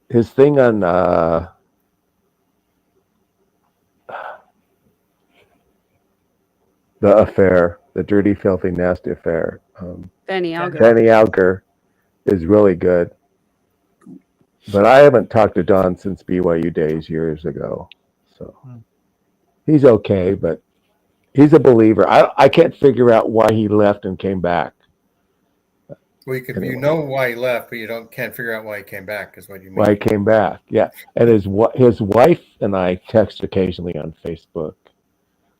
His thing on the affair, the dirty, filthy, nasty affair. Benny Alger. Benny Alger is really good. but I haven't talked to Don since BYU days years ago. So he's okay, but he's a believer. I can't figure out why he left and came back. Well, you Anyway. know why he left, but you can't figure out why he came back. Is what you mean? Why he came back? Yeah, and his wife and I text occasionally on Facebook,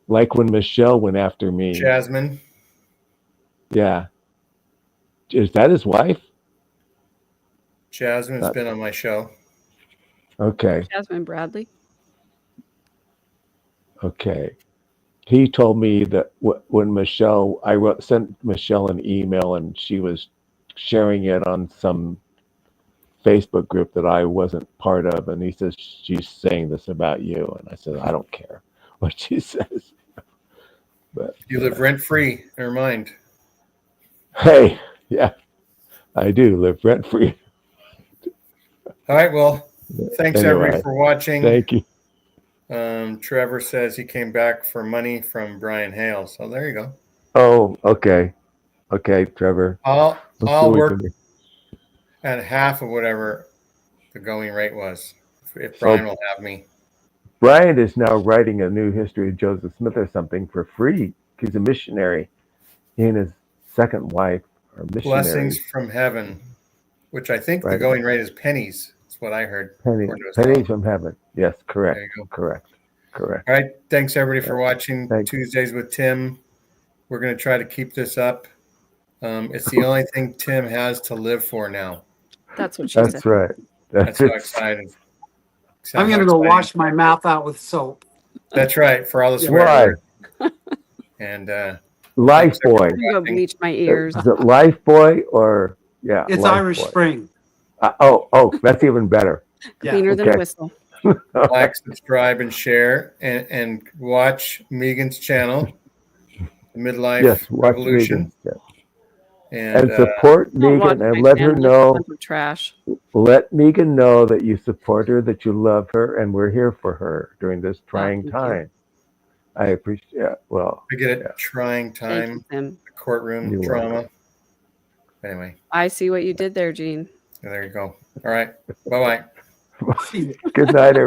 like when Michelle went after me. Jasmine. Yeah, is that his wife? Jasmine's been on my show. Okay. Jasmine Bradley. Okay. He told me that when Michelle, sent Michelle an email and she was sharing it on some Facebook group that I wasn't part of, and he says she's saying this about you, and I said I don't care what she says. But you live rent free in her mind. Hey, yeah, I do live rent free. All right. Well, thanks everybody for watching. Thank you. Trevor says he came back for money from Brian Hale. So there you go. Oh, okay. Okay, Trevor. I'll work at half of whatever the going rate was, if Brian will have me. Brian is now writing a new history of Joseph Smith or something for free. He's a missionary. He and his second wife are missionaries. Blessings from heaven, which I think the going rate is pennies. That's what I heard. Pennies from heaven. Yes, correct. There you go. Correct. All right. Thanks everybody for watching Tuesdays with Tim. We're going to try to keep this up. It's the only thing Tim has to live for now. That's what she said. That's right. That's so excited. I'm going to go wash my mouth out with soap. That's right. For all the swear words. And Life Boy. I'm going to bleach my ears. Is it Life Boy or It's Life Irish Boy. Spring. Oh, that's even better. Cleaner than a whistle. Like, subscribe, and share, and watch Megan's channel, Midlife Revolution. And support Megan and let her know. Trash. Let Megan know that you support her, that you love her, and we're here for her during this trying time. I appreciate it. Well, I get it. Trying time. The courtroom drama. Anyway. I see what you did there, Gene. There you go. All right. Bye-bye. Good night, everyone.